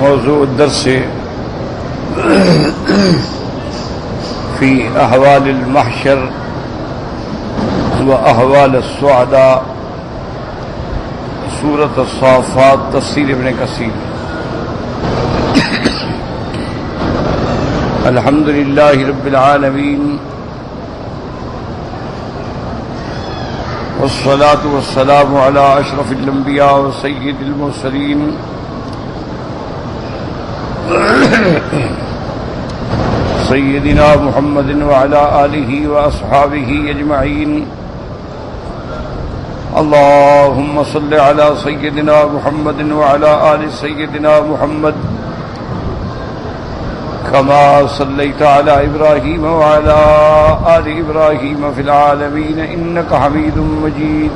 موضوع الدرس في أحوال المحشر وأحوال السعداء سورة الصافات تفسیر ابن کثیر. الحمد لله رب العالمين والصلاة والسلام على أشرف الأنبياء وسيد المرسلين سيدنا محمد وعلى آله وأصحابه أجمعين. اللهم صل على سيدنا محمد وعلى آل سيدنا محمد كما صليت على إبراهيم وعلى آل إبراهيم في العالمين إنك حميد مجيد.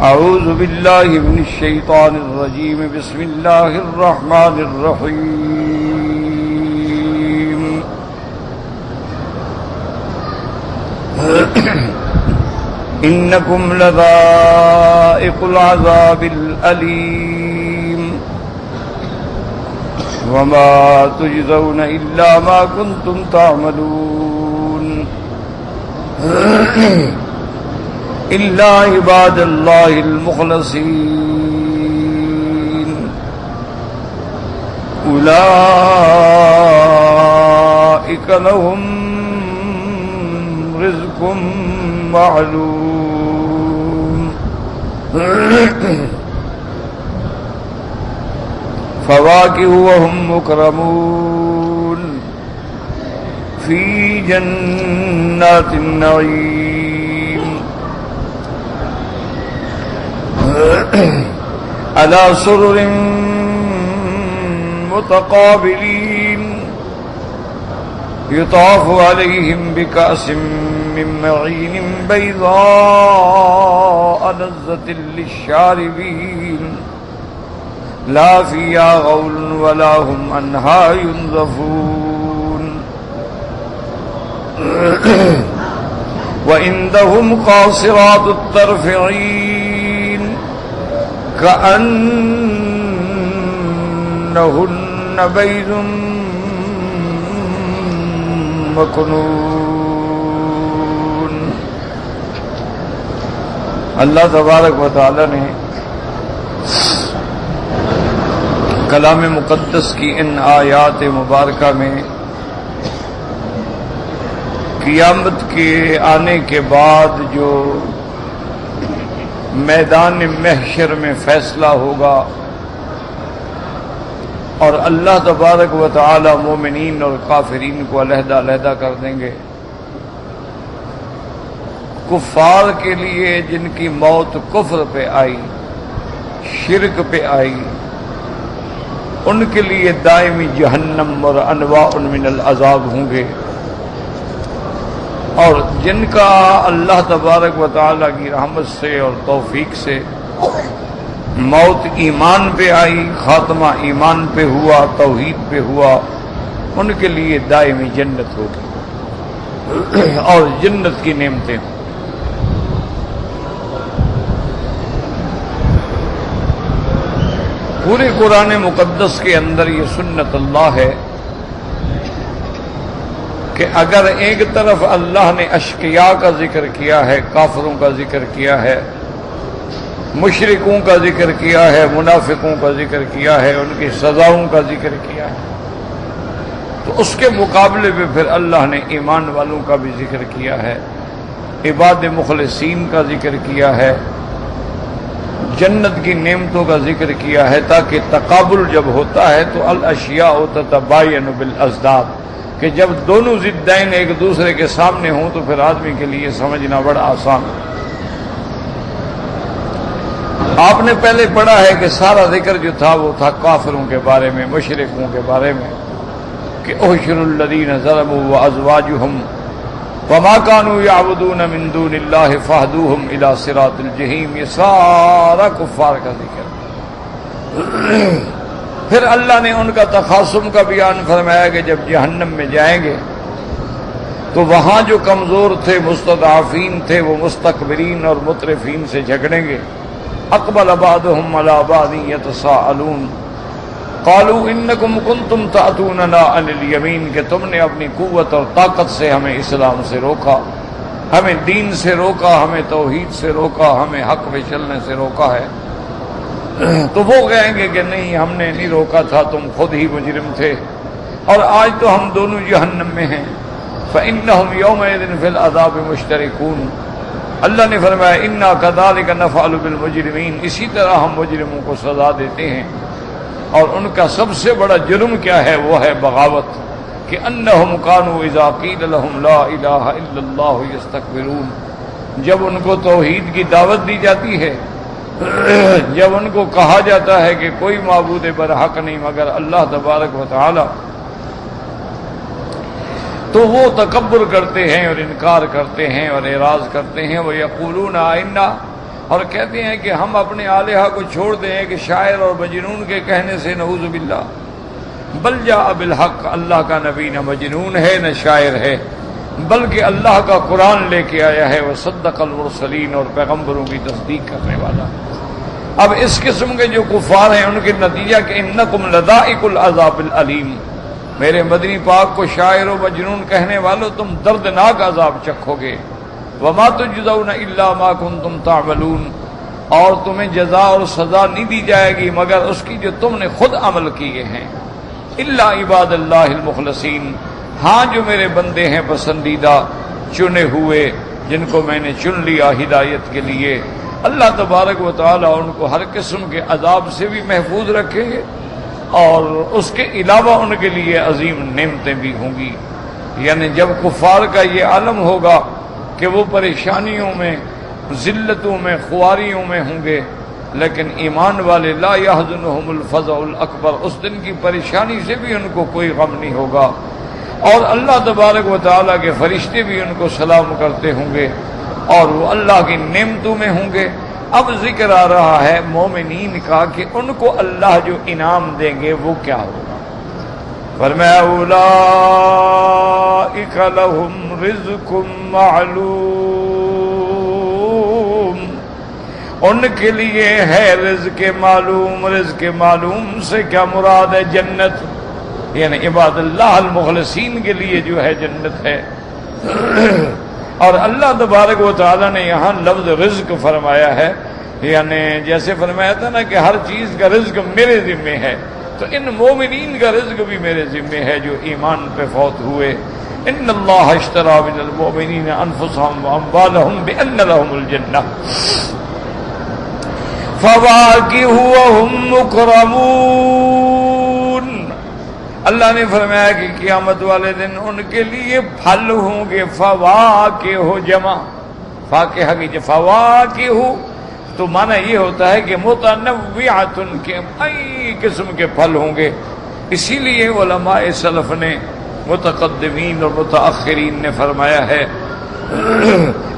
أعوذ بالله من الشيطان الرجيم. بسم الله الرحمن الرحيم. إنكم لذائق العذاب الأليم وما تجزون إلا ما كنتم تعملون إلا عباد الله المخلصين أولئك لهم رزق معلوم فواكه وهم مكرمون في جنات النعيم على سرر متقابلين يطاف عليهم بكأس من معين بيضاء لذة للشاربين لا فيها غول ولا هم عنها ينزفون. وعندهم قاصرات الطرف عين كأنهن بيض مكنون. اللہ تبارک و تعالی نے کلام مقدس کی ان آیات مبارکہ میں قیامت کے آنے کے بعد جو میدان محشر میں فیصلہ ہوگا اور اللہ تبارک و تعالی مومنین اور کافرین کو علیحدہ علیحدہ کر دیں گے. کفار کے لیے جن کی موت کفر پہ آئی، شرک پہ آئی، ان کے لیے دائمی جہنم اور انواع من العذاب ہوں گے، اور جن کا اللہ تبارک و تعالی کی رحمت سے اور توفیق سے موت ایمان پہ آئی، خاتمہ ایمان پہ ہوا، توحید پہ ہوا، ان کے لیے دائمی جنت ہوگی اور جنت کی نعمتیں ہوں. پورے قرآن مقدس کے اندر یہ سنت اللہ ہے کہ اگر ایک طرف اللہ نے اشقیاء کا ذکر کیا ہے، کافروں کا ذکر کیا ہے، مشرکوں کا ذکر کیا ہے، منافقوں کا ذکر کیا ہے، ان کی سزاؤں کا ذکر کیا ہے، تو اس کے مقابلے میں پھر اللہ نے ایمان والوں کا بھی ذکر کیا ہے، عباد مخلصین کا ذکر کیا ہے، جنت کی نعمتوں کا ذکر کیا ہے، تاکہ تقابل جب ہوتا ہے تو الاشیاء تتباین بالازداد، کہ جب دونوں ضدین ایک دوسرے کے سامنے ہوں تو پھر آدمی کے لیے سمجھنا بڑا آسان ہے. آپ نے پہلے پڑھا ہے کہ سارا ذکر جو تھا وہ تھا کافروں کے بارے میں، مشرکوں کے بارے میں، کہ احشر الذین ظلموا وازواجہم وما كانوا يعبدون من دون اللہ فاہدوہم الی صراط الجحیم. یہ سارا کفار کا ذکر. پھر اللہ نے ان کا تخاصم کا بیان فرمایا کہ جب جہنم میں جائیں گے تو وہاں جو کمزور تھے، مستضعفین تھے، وہ مستکبرین اور مترفین سے جھگڑیں گے، اقبل بعضهم على بعض يتساءلون قالوا انکم کنتم تأتوننا عن الیمین، کہ تم نے اپنی قوت اور طاقت سے ہمیں اسلام سے روکا، ہمیں دین سے روکا، ہمیں توحید سے روکا، ہمیں حق پہ چلنے سے روکا ہے۔ تو وہ کہیں گے کہ نہیں، ہم نے نہیں روکا تھا، تم خود ہی مجرم تھے، اور آج تو ہم دونوں جہنم میں ہیں۔ فإنہم یومئذ فی العذاب مشترکون، اللہ نے فرمایا انا کذالک نفعل بالمجرمین، اسی طرح ہم مجرموں کو سزا دیتے ہیں۔ اور ان کا سب سے بڑا جرم کیا ہے؟ وہ ہے بغاوت، کہ انہم کانوا اذا قیل لهم لا الہ الا اللہ یستکبرون، جب ان کو توحید کی دعوت دی جاتی ہے، جب ان کو کہا جاتا ہے کہ کوئی معبود برحق نہیں مگر اللہ تبارک و تعالی، تو وہ تکبر کرتے ہیں اور انکار کرتے ہیں اور اعراض کرتے ہیں۔ وَيَقُولُونَ آئِنَّا، اور کہتے ہیں کہ ہم اپنے آلہہ کو چھوڑ دیں کہ شاعر اور مجنون کے کہنے سے نعوذ باللہ۔ بل جاء بالحق، اللہ کا نبی نہ مجنون ہے نہ شاعر ہے، بلکہ اللہ کا قرآن لے کے آیا ہے، وصدق المرسلین، اور پیغمبروں کی تصدیق کرنے والا۔ اب اس قسم کے جو کفار ہیں ان کے نتیجہ کہ انکم لذائق العذاب العلیم، میرے مدنی پاک کو شاعر و مجنون کہنے والوں تم دردناک عذاب چکھو گے۔ وما تجزون الا ما کنتم تعملون، اور تمہیں جزا اور سزا نہیں دی جائے گی مگر اس کی جو تم نے خود عمل کیے ہیں۔ الا عباد اللہ المخلصین، ہاں جو میرے بندے ہیں پسندیدہ چنے ہوئے، جن کو میں نے چن لیا ہدایت کے لیے، اللہ تبارک و تعالی ان کو ہر قسم کے عذاب سے بھی محفوظ رکھیں گے، اور اس کے علاوہ ان کے لیے عظیم نعمتیں بھی ہوں گی۔ یعنی جب کفار کا یہ عالم ہوگا کہ وہ پریشانیوں میں، ذلتوں میں، خواریوں میں ہوں گے، لیکن ایمان والے لا یحزنہم الفزع الاکبر، اس دن کی پریشانی سے بھی ان کو کوئی غم نہیں ہوگا، اور اللہ تبارک و تعالیٰ کے فرشتے بھی ان کو سلام کرتے ہوں گے، اور وہ اللہ کی نعمتوں میں ہوں گے۔ اب ذکر آ رہا ہے مومنین کا کہ ان کو اللہ جو انعام دیں گے وہ کیا ہوگا۔ فرمایا اولئک لہم رزق معلوم، ان کے لیے ہے رزق معلوم۔ رزق معلوم سے کیا مراد ہے؟ جنت، یعنی عباد اللہ المخلصین کے لیے جو ہے جنت ہے۔ اور اللہ تبارک و تعالیٰ نے یہاں لفظ رزق فرمایا ہے، یعنی جیسے فرمایا تھا نا کہ ہر چیز کا رزق میرے ذمے ہے، تو ان مومنین کا رزق بھی میرے ذمے ہے جو ایمان پہ فوت ہوئے۔ ان اللہ اشتری من المؤمنین انفسهم واموالهم بان لهم الجنہ فواکہ وهم مکرمون۔ اللہ نے فرمایا کہ قیامت والے دن ان کے لیے پھل ہوں گے، فواکہ ہو جمع فاکہہ کی فواکہ ہو، تو معنی یہ ہوتا ہے کہ متنوعۃ، کے کئی قسم کے پھل ہوں گے۔ اسی لیے علماء سلف نے، متقدمین اور متاخرین نے فرمایا ہے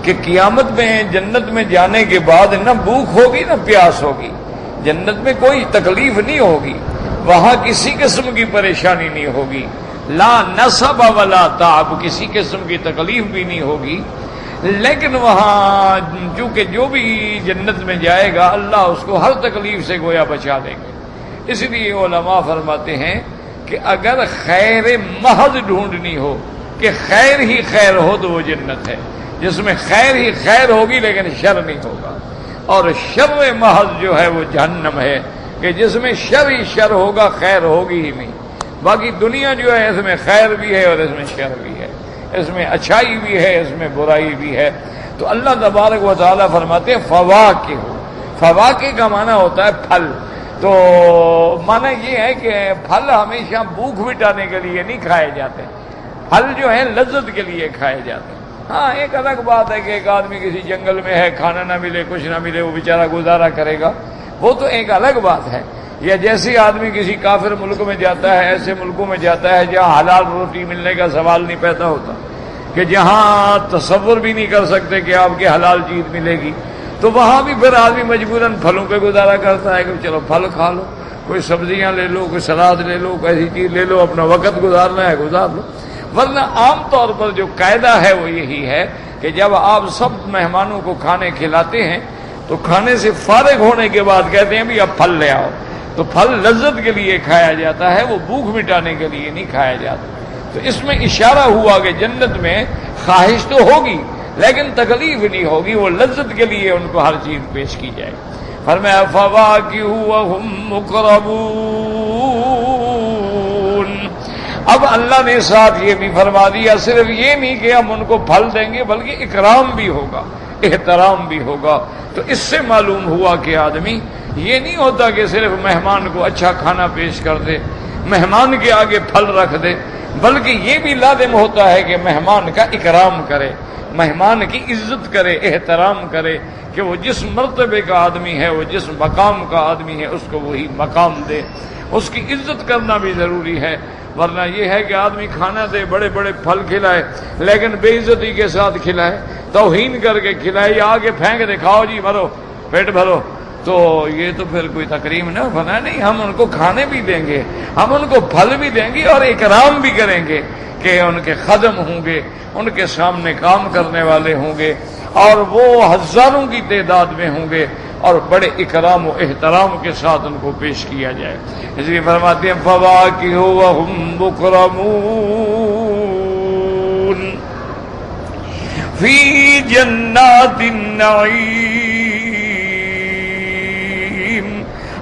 کہ قیامت میں جنت میں جانے کے بعد نہ بھوک ہوگی نہ پیاس ہوگی، جنت میں کوئی تکلیف نہیں ہوگی، وہاں کسی قسم کی پریشانی نہیں ہوگی، لا نصب ولا تعب، کسی قسم کی تکلیف بھی نہیں ہوگی۔ لیکن وہاں چونکہ جو بھی جنت میں جائے گا اللہ اس کو ہر تکلیف سے گویا بچا دیں گے۔ اس لیے علماء فرماتے ہیں کہ اگر خیر محض ڈھونڈنی ہو کہ خیر ہی خیر ہو تو وہ جنت ہے، جس میں خیر ہی خیر ہوگی لیکن شر نہیں ہوگا، اور شر محض جو ہے وہ جہنم ہے کہ جس میں شر ہی شر ہوگا، خیر ہوگی ہی نہیں۔ باقی دنیا جو ہے اس میں خیر بھی ہے اور اس میں شر بھی ہے، اس میں اچھائی بھی ہے، اس میں برائی بھی ہے۔ تو اللہ تبارک و تعالیٰ فرماتے ہیں فواکہ ہو، فواکہ کا معنی ہوتا ہے پھل۔ تو معنی یہ ہے کہ پھل ہمیشہ بھوک مٹانے کے لیے نہیں کھائے جاتے، پھل جو ہیں لذت کے لیے کھائے جاتے ہیں۔ ہاں ایک الگ بات ہے کہ ایک آدمی کسی جنگل میں ہے، کھانا نہ ملے، کچھ نہ ملے، وہ بیچارہ گزارا کرے گا، وہ تو ایک الگ بات ہے۔ یا جیسے آدمی کسی کافر ملک میں جاتا ہے، ایسے ملکوں میں جاتا ہے جہاں حلال روٹی ملنے کا سوال نہیں پیدا ہوتا، کہ جہاں تصور بھی نہیں کر سکتے کہ آپ کے حلال چیز ملے گی، تو وہاں بھی پھر آدمی مجبوراً پھلوں پہ گزارا کرتا ہے کہ چلو پھل کھا لو، کوئی سبزیاں لے لو، کوئی سلاد لے لو، کوئی ایسی چیز لے لو، اپنا وقت گزارنا ہے گزار لو۔ ورنہ عام طور پر جو قاعدہ ہے وہ یہی ہے کہ جب آپ سب مہمانوں کو کھانے کھلاتے ہیں تو کھانے سے فارغ ہونے کے بعد کہتے ہیں بھی اب پھل لے آؤ. تو پھل لذت کے لیے کھایا جاتا ہے، وہ بھوک مٹانے کے لیے نہیں کھایا جاتا. تو اس میں اشارہ ہوا کہ جنت میں خواہش تو ہوگی لیکن تکلیف نہیں ہوگی، وہ لذت کے لیے ان کو ہر چیز پیش کی جائے. فرمایا فواکہ وہم مکرمون. اب اللہ نے ساتھ یہ بھی فرما دیا، صرف یہ نہیں کہ ہم ان کو پھل دیں گے بلکہ اکرام بھی ہوگا، احترام بھی ہوگا. تو اس سے معلوم ہوا کہ آدمی یہ نہیں ہوتا کہ صرف مہمان کو اچھا کھانا پیش کر دے، مہمان کے آگے پھل رکھ دے، بلکہ یہ بھی لازم ہوتا ہے کہ مہمان کا اکرام کرے، مہمان کی عزت کرے، احترام کرے، کہ وہ جس مرتبے کا آدمی ہے، وہ جس مقام کا آدمی ہے، اس کو وہی مقام دے. اس کی عزت کرنا بھی ضروری ہے. ورنہ یہ ہے کہ آدمی کھانا دے، بڑے بڑے پھل کھلائے لیکن بے عزتی کے ساتھ کھلائے، توہین کر کے کھلائے، یا آگے پھینک دے کھاؤ جی بھرو پیٹ بھرو، تو یہ تو پھر کوئی تکریم نہ بنا. نہیں، ہم ان کو کھانے بھی دیں گے، ہم ان کو پھل بھی دیں گے اور اکرام بھی کریں گے کہ ان کے خادم ہوں گے، ان کے سامنے کام کرنے والے ہوں گے اور وہ ہزاروں کی تعداد میں ہوں گے اور بڑے اکرام و احترام کے ساتھ ان کو پیش کیا جائے. اس لیے فرماتے ہیں فواکہ وہم مکرمون فی جنات النعیم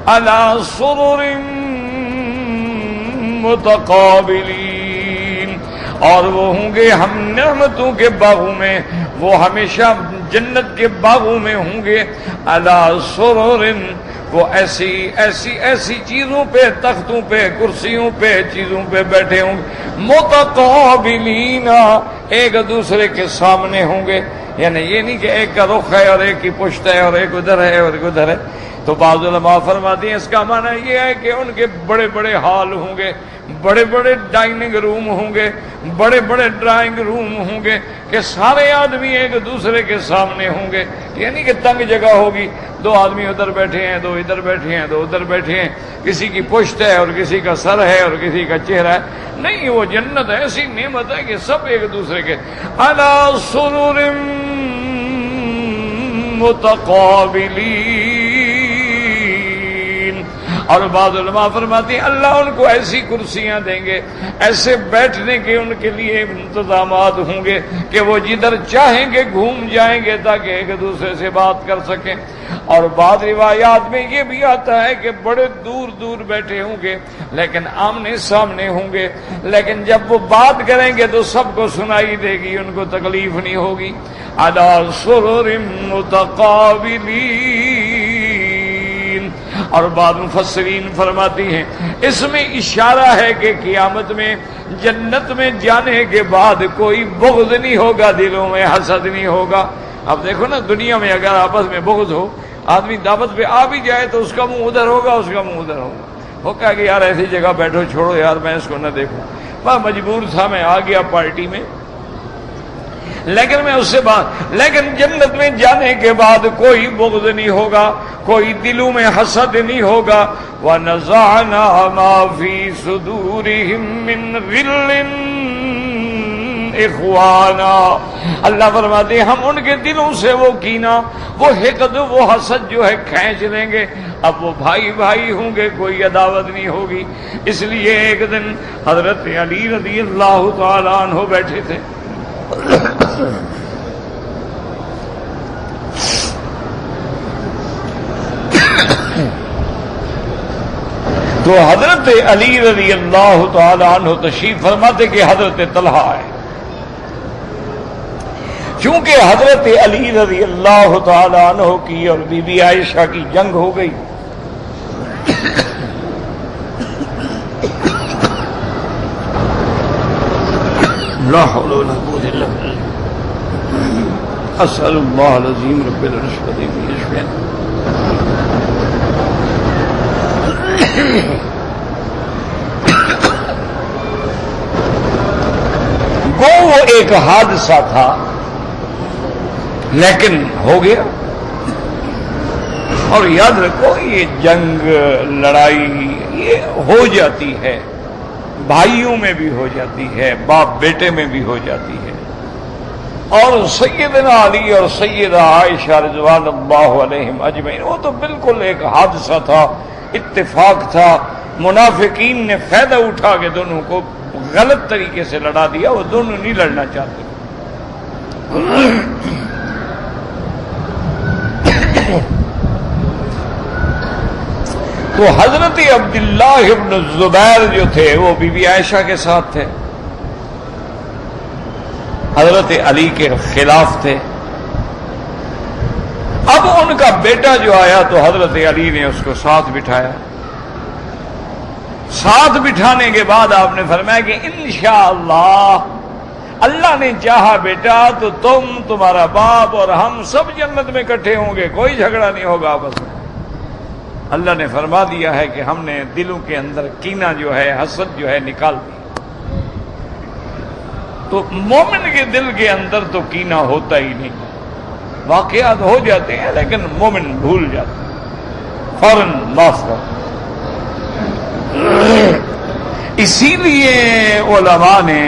علی سرر متقابلین. اور وہ ہوں گے ہم نعمتوں کے باغوں میں، وہ ہمیشہ جنت کے باغوں میں ہوں گے. علی سرر، وہ ایسی چیزوں پہ، تختوں پہ، کرسیوں پہ، چیزوں پہ بیٹھے ہوں گے. متقابلین، ایک دوسرے کے سامنے ہوں گے. یعنی یہ نہیں کہ ایک کا رخ ہے اور ایک کی پشت ہے اور ایک ادھر ہے اور ایک ادھر ہے. تو بعض علماء فرماتے ہیں اس کا معنی یہ ہے کہ ان کے بڑے بڑے ہال ہوں گے، بڑے بڑے ڈائننگ روم ہوں گے، بڑے بڑے ڈرائنگ روم ہوں گے کہ سارے آدمی ایک دوسرے کے سامنے ہوں گے. یعنی کہ تنگ جگہ ہوگی، دو آدمی ادھر بیٹھے ہیں، دو ادھر بیٹھے ہیں، دو ادھر بیٹھے ہیں، کسی کی پشت ہے اور کسی کا سر ہے اور کسی کا چہرہ ہے. نہیں، وہ جنت ایسی نعمت ہے کہ سب ایک دوسرے کے. علی سرر متقابلین. اور بعض علماء فرماتے ہیں اللہ ان کو ایسی کرسیاں دیں گے، ایسے بیٹھنے کے ان کے لیے انتظامات ہوں گے کہ وہ جدھر چاہیں گے گھوم جائیں گے تاکہ ایک دوسرے سے بات کر سکیں. اور بعض روایات میں یہ بھی آتا ہے کہ بڑے دور دور بیٹھے ہوں گے لیکن آمنے سامنے ہوں گے، لیکن جب وہ بات کریں گے تو سب کو سنائی دے گی، ان کو تکلیف نہیں ہوگی. علی سرر متقابلین. اور بعض مفسرین فرماتی ہیں اس میں اشارہ ہے کہ قیامت میں جنت میں جانے کے بعد کوئی بغض نہیں ہوگا، دلوں میں حسد نہیں ہوگا. اب دیکھو نا، دنیا میں اگر آپس میں بغض ہو، آدمی دعوت پہ آ بھی جائے تو اس کا منہ ادھر ہوگا، اس کا منہ ادھر ہوگا. وہ کہا کہ یار ایسی جگہ بیٹھو، چھوڑو یار میں اس کو نہ دیکھوں، میں مجبور تھا، میں آ گیا پارٹی میں، لیکن میں اس سے بات. لیکن جنت میں جانے کے بعد کوئی بغض نہیں ہوگا، کوئی دلوں میں حسد نہیں ہوگا. وَنَزَعْنَا مَا فِي صُدُورِهِم مِّن غِلٍّ اخوانا. اللہ فرماتے ہیں ہم ان کے دلوں سے وہ کینہ، وہ حقد، وہ حسد جو ہے کھینچ لیں گے. اب وہ بھائی بھائی ہوں گے، کوئی عداوت نہیں ہوگی. اس لیے ایک دن حضرت علی رضی اللہ تعالیٰ عنہ بیٹھے تھے، تو حضرت علی رضی اللہ تعالی عنہ تشریف فرماتے کہ حضرت طلحہ ہے. چونکہ حضرت علی رضی اللہ تعالی عنہ کی اور بی بی عائشہ کی جنگ ہو گئی، لا حول ولا قوة الا بالله، اسأل اللہ العظیم رب العرش العظیم ان یشفینا. وہ ایک حادثہ تھا لیکن ہو گیا. اور یاد رکھو یہ جنگ لڑائی یہ ہو جاتی ہے، بھائیوں میں بھی ہو جاتی ہے، باپ بیٹے میں بھی ہو جاتی ہے. اور سیدنا علی اور سیدہ عائشہ رضوان اللہ علیہم اجمعین، وہ تو بالکل ایک حادثہ تھا، اتفاق تھا، منافقین نے فائدہ اٹھا کے دونوں کو غلط طریقے سے لڑا دیا، وہ دونوں نہیں لڑنا چاہتے۔ تو حضرت عبداللہ ابن الزبیر جو تھے وہ بی بی عائشہ کے ساتھ تھے، حضرت علی کے خلاف تھے۔ اب ان کا بیٹا جو آیا تو حضرت علی نے اس کو ساتھ بٹھایا، ساتھ بٹھانے کے بعد آپ نے فرمایا کہ انشاءاللہ اللہ نے چاہا بیٹا تو تم، تمہارا باپ اور ہم سب جنت میں اکٹھے ہوں گے، کوئی جھگڑا نہیں ہوگا آپس میں۔ اللہ نے فرما دیا ہے کہ ہم نے دلوں کے اندر کینہ جو ہے، حسد جو ہے نکال دی۔ تو مومن کے دل کے اندر تو کینہ ہوتا ہی نہیں، واقعات ہو جاتے ہیں لیکن مومن بھول جاتا ہے، فوراً معاف کر۔ اسی لیے علماء نے،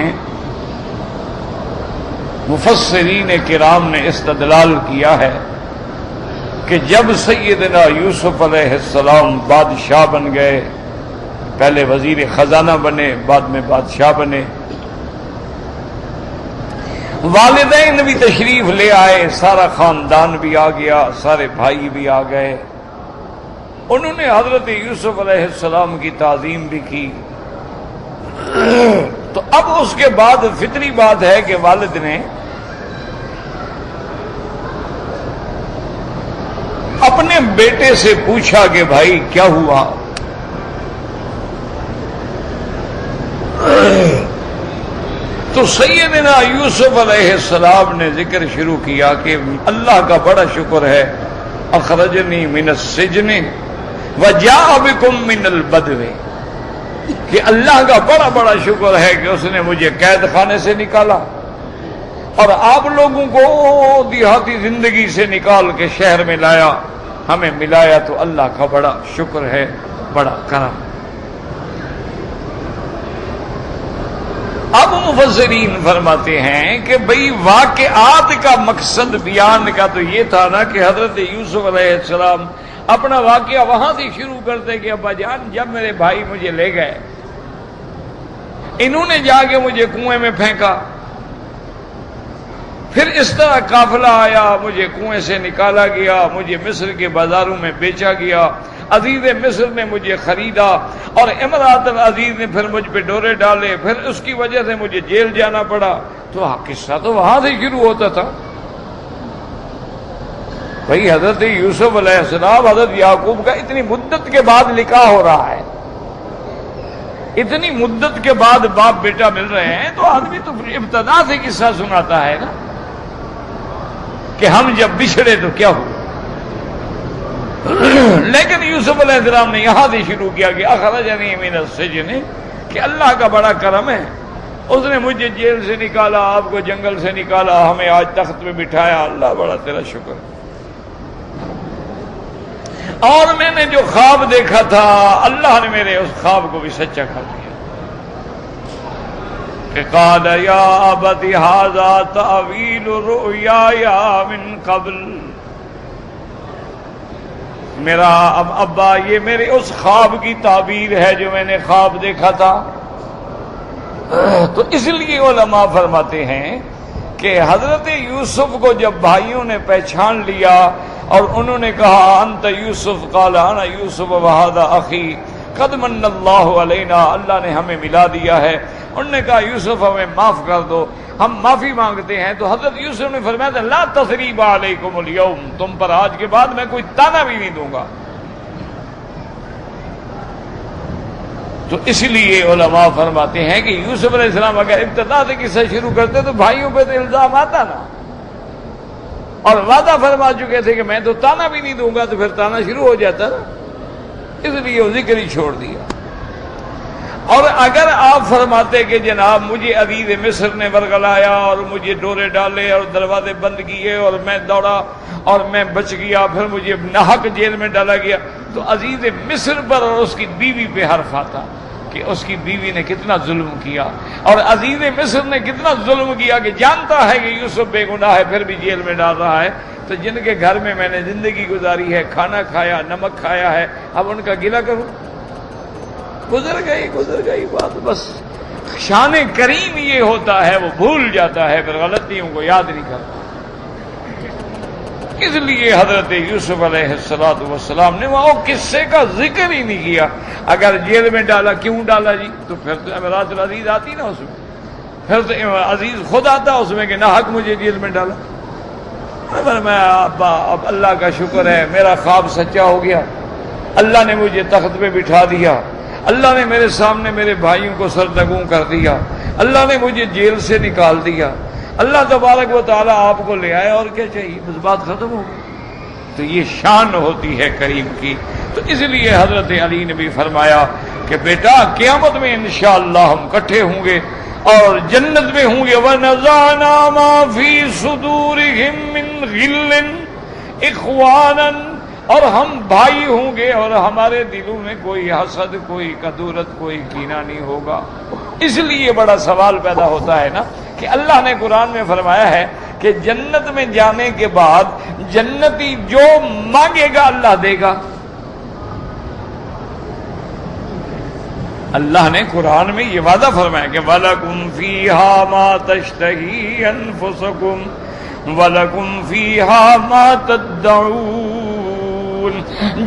مفسرین کرام نے استدلال کیا ہے کہ جب سیدنا یوسف علیہ السلام بادشاہ بن گئے، پہلے وزیر خزانہ بنے، بعد میں بادشاہ بنے، والدین بھی تشریف لے آئے، سارا خاندان بھی آ گیا، سارے بھائی بھی آ گئے، انہوں نے حضرت یوسف علیہ السلام کی تعظیم بھی کی۔ تو اب اس کے بعد فطری بات ہے کہ والد نے اپنے بیٹے سے پوچھا کہ بھائی کیا ہوا؟ تو سیدنا یوسف علیہ السلام نے ذکر شروع کیا کہ اللہ کا بڑا شکر ہے، اخرجنی من السجن وجاء بکم من البدو، کہ اللہ کا بڑا بڑا شکر ہے کہ اس نے مجھے قید خانے سے نکالا اور آپ لوگوں کو دیہاتی زندگی سے نکال کے شہر میں لایا، ہمیں ملایا، تو اللہ کا بڑا شکر ہے، بڑا کرم۔ اب مفسرین فرماتے ہیں کہ بھئی واقعات کا مقصد بیان کا تو یہ تھا نا کہ حضرت یوسف علیہ السلام اپنا واقعہ وہاں سے شروع کرتے کہ ابا جان جب میرے بھائی مجھے لے گئے، انہوں نے جا کے مجھے کنویں میں پھینکا، پھر اس طرح قافلہ آیا، مجھے کنویں سے نکالا گیا، مجھے مصر کے بازاروں میں بیچا گیا، عزیز مصر نے مجھے خریدا اور امرات العزیز نے پھر مجھ پہ ڈورے ڈالے، پھر اس کی وجہ سے مجھے جیل جانا پڑا۔ تو قصہ تو وہاں سے شروع ہوتا تھا۔ بھئی حضرت یوسف علیہ السلام، حضرت یعقوب کا اتنی مدت کے بعد نکاح ہو رہا ہے، اتنی مدت کے بعد باپ بیٹا مل رہے ہیں، تو آدمی تو ابتدا سے قصہ سناتا ہے نا کہ ہم جب بچھڑے تو کیا ہوا۔ لیکن یوسف علیہ السلام نے یہاں سے شروع کیا کہ اخرجنی من السجن، کہ اللہ کا بڑا کرم ہے، اس نے مجھے جیل سے نکالا، آپ کو جنگل سے نکالا، ہمیں آج تخت میں بٹھایا، اللہ بڑا تیرا شکر۔ اور میں نے جو خواب دیکھا تھا، اللہ نے میرے اس خواب کو بھی سچا کر دیا۔ کہ قال یا ابت ھذا تأویل رؤیای من قبل، میرا اب ابا یہ میرے اس خواب کی تعبیر ہے جو میں نے خواب دیکھا تھا۔ تو اس لیے علماء فرماتے ہیں کہ حضرت یوسف کو جب بھائیوں نے پہچان لیا اور انہوں نے کہا انت یوسف، قال انا یوسف وھذا اخی قد من اللہ علینا، اللہ نے ہمیں ملا دیا ہے، انہوں نے کہا یوسف ہمیں معاف کر دو، ہم معافی مانگتے ہیں۔ تو حضرت یوسف نے فرمایا تھا لا تثریب علیکم اليوم، تم پر آج کے بعد میں کوئی تانا بھی نہیں دوں گا۔ تو اس لیے علماء فرماتے ہیں کہ یوسف علیہ السلام اگر ابتدا سے قصہ شروع کرتے تو بھائیوں پہ تو الزام آتا نا، اور وعدہ فرما چکے تھے کہ میں تو تانا بھی نہیں دوں گا، تو پھر تانا شروع ہو جاتا نا، اس لیے وہ ذکر ہی چھوڑ دیا۔ اور اگر آپ فرماتے کہ جناب مجھے عزیز مصر نے ورگلایا اور مجھے ڈورے ڈالے اور دروازے بند کیے اور میں دوڑا اور میں بچ گیا، پھر مجھے ناحق جیل میں ڈالا گیا، تو عزیز مصر پر اور اس کی بیوی پہ حرف آتا، کہ اس کی بیوی نے کتنا ظلم کیا، اور عزیز مصر نے کتنا ظلم کیا کہ جانتا ہے کہ یوسف بے گناہ ہے پھر بھی جیل میں ڈال رہا ہے، تو جن کے گھر میں میں نے زندگی گزاری ہے، کھانا کھایا، نمک کھایا ہے، اب ان کا گلہ کروں؟ گزر گئی بات، بس شان کریم یہ ہوتا ہے، وہ بھول جاتا ہے، پھر غلطیوں کو یاد نہیں کرتا۔ اس لیے حضرت یوسف علیہ السلام نے وہ قصے کا ذکر ہی نہیں کیا۔ اگر جیل میں ڈالا، کیوں ڈالا جی؟ تو پھر تو امراۃ العزیز آتی نا اس میں، پھر تو عزیز خود آتا اس میں کہ نہ حق مجھے جیل میں ڈالا۔ میں اب اللہ کا شکر ہے میرا خواب سچا ہو گیا، اللہ نے مجھے تخت پہ بٹھا دیا، اللہ نے میرے سامنے میرے بھائیوں کو سرنگوں کر دیا، اللہ نے مجھے جیل سے نکال دیا، اللہ تبارک و تعالیٰ آپ کو لے آئے، اور کیا چاہیے؟ بس بات ختم ہو گئی۔ تو یہ شان ہوتی ہے کریم کی۔ تو اس لیے حضرت علی نے بھی فرمایا کہ بیٹا قیامت میں انشاءاللہ ہم اکٹھے ہوں گے اور جنت میں ہوں گے۔ وَنَزَعْنَا مَا فِي صُدُورِهِم مِّن غِلٍّ إِخْوَانًا، اور ہم بھائی ہوں گے اور ہمارے دلوں میں کوئی حسد، کوئی کدورت، کوئی کینہ نہیں ہوگا۔ اس لیے بڑا سوال پیدا ہوتا ہے نا کہ اللہ نے قرآن میں فرمایا ہے کہ جنت میں جانے کے بعد جنتی جو مانگے گا اللہ دے گا۔ اللہ نے قرآن میں یہ وعدہ فرمایا کہ وَلَكُمْ فِيهَا مَا تَشْتَهِي أَنفُسُكُمْ وَلَكُمْ فِيهَا مَا تَدَّعُونَ،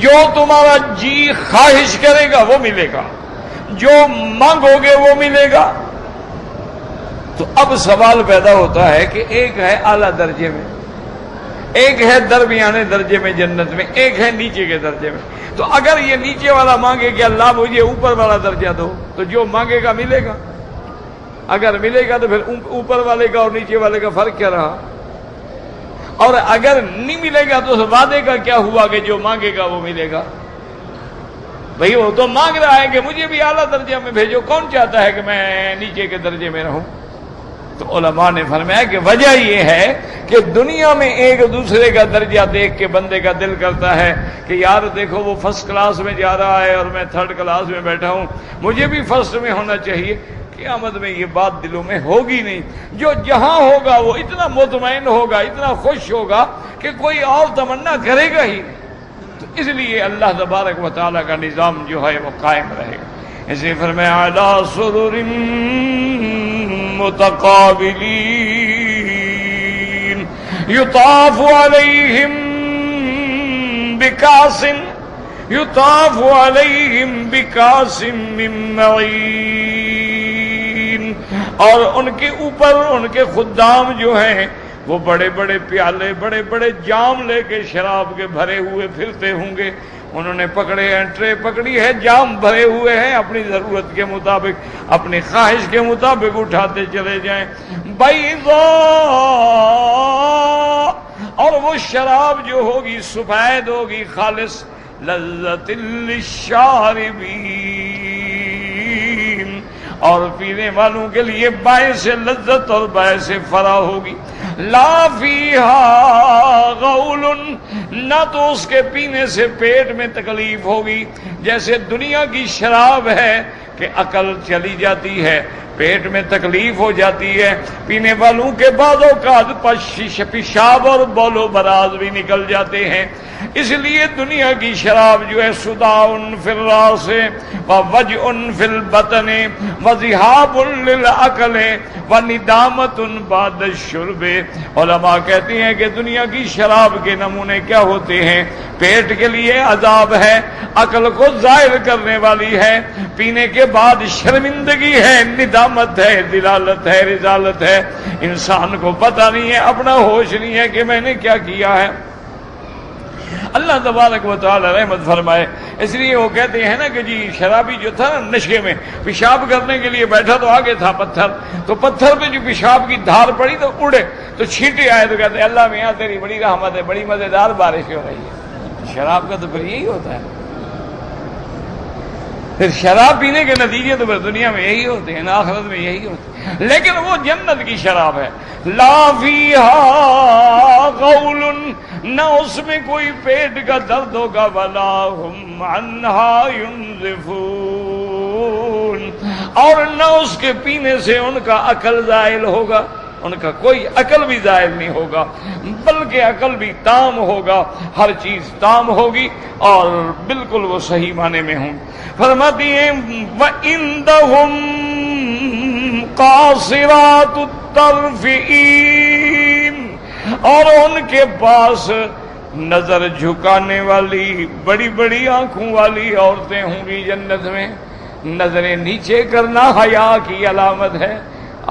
جو تمہارا جی خواہش کرے گا وہ ملے گا، جو مانگو گے وہ ملے گا۔ تو اب سوال پیدا ہوتا ہے کہ ایک ہے اعلیٰ درجے میں، ایک ہے درمیانے درجے میں جنت میں، ایک ہے نیچے کے درجے میں۔ تو اگر یہ نیچے والا مانگے کہ اللہ مجھے اوپر والا درجہ دو، تو جو مانگے گا ملے گا۔ اگر ملے گا تو پھر اوپر والے کا اور نیچے والے کا فرق کیا رہا؟ اور اگر نہیں ملے گا تو اس وعدے کا کیا ہوا کہ جو مانگے گا وہ ملے گا؟ بھئی وہ تو مانگ رہا ہے کہ مجھے بھی اعلیٰ درجہ میں بھیجو، کون چاہتا ہے کہ میں نیچے کے درجے میں رہوں؟ تو علماء نے فرمایا کہ وجہ یہ ہے کہ دنیا میں ایک دوسرے کا درجہ دیکھ کے بندے کا دل کرتا ہے کہ یار دیکھو وہ فرسٹ کلاس میں جا رہا ہے اور میں تھرڈ کلاس میں بیٹھا ہوں، مجھے بھی فرسٹ میں ہونا چاہیے۔ قیامت میں یہ بات دلوں میں ہوگی نہیں۔ جو جہاں ہوگا وہ اتنا مطمئن ہوگا، اتنا خوش ہوگا کہ کوئی اور تمنا کرے گا ہی نہیں۔ تو اس لیے اللہ تبارک و تعالیٰ کا نظام جو ہے وہ قائم رہے گا۔ اسے فرمایا علی سرر متقابلین یطاف علیہم بکاس من معین، اور ان کے اوپر ان کے خدام جو ہیں وہ بڑے بڑے پیالے، بڑے بڑے جام لے کے شراب کے بھرے ہوئے پھرتے ہوں گے۔ انہوں نے پکڑے ہیں، ٹرے پکڑی ہے، جام بھرے ہوئے ہیں، اپنی ضرورت کے مطابق، اپنی خواہش کے مطابق اٹھاتے چلے جائیں۔ بیضاء، اور وہ شراب جو ہوگی سفید ہوگی، خالص، لذت للشاربین، اور پینے والوں کے لیے باعث لذت اور باعث فرح ہوگی۔ لا فیہا غول، نہ تو اس کے پینے سے پیٹ میں تکلیف ہوگی، جیسے دنیا کی شراب ہے کہ عقل چلی جاتی ہے، پیٹ میں تکلیف ہو جاتی ہے، پینے والوں کے بعض اوقات پیشاب اور بول و براز بھی نکل جاتے ہیں۔ اس لیے دنیا کی شراب جو ہے صداع فی الراس ووجع فی البطن وذہاب للعقل وندامۃ بعد الشرب۔ علماء کہتے ہیں کہ دنیا کی شراب کے نمونے کیا ہوتے ہیں؟ پیٹ کے لیے عذاب ہے، عقل کو ظاہر کرنے والی ہے، پینے کے بعد شرمندگی ہے، ندامت ہے، دلالت ہے، رضالت ہے، انسان کو پتہ نہیں ہے، اپنا ہوش نہیں ہے کہ میں نے کیا کیا ہے۔ اللہ تبارک و تعالی رحمت فرمائے۔ اس لیے وہ کہتے ہیں نا کہ جی شرابی جو تھا نا نشے میں پیشاب کرنے کے لیے بیٹھا تو آگے تھا پتھر، تو پتھر پہ جو پیشاب کی دھار پڑی تو اڑے، تو چھینٹے آئے تو کہتے اللہ میاں تیری بڑی رحمت ہے، بڑی مزیدار بارش ہو رہی ہے۔ شراب کا تو پھر یہی ہوتا ہے، پھر شراب پینے کے نتیجے تو پھر دنیا میں یہی ہوتے ہیں، آخرت میں یہی ہوتے ہیں۔ لیکن وہ جنت کی شراب ہے، لا فیہا غول، نہ اس میں کوئی پیٹ کا درد ہوگا، ولا ہم عنہا ینزفون، اور نہ اس کے پینے سے ان کا عقل زائل ہوگا، ان کا کوئی عقل بھی زائل نہیں ہوگا، بلکہ عقل بھی تام ہوگا، ہر چیز تام ہوگی اور بالکل وہ صحیح معنی میں ہوں۔ فرماتی ہیں وَإِنْدَهُمْ قَاصِرَاتُ الطَّرْفِ عِينٌ، اور ان کے پاس نظر جھکانے والی بڑی بڑی آنکھوں والی عورتیں ہوں گی جنت میں۔ نظریں نیچے کرنا حیا کی علامت ہے۔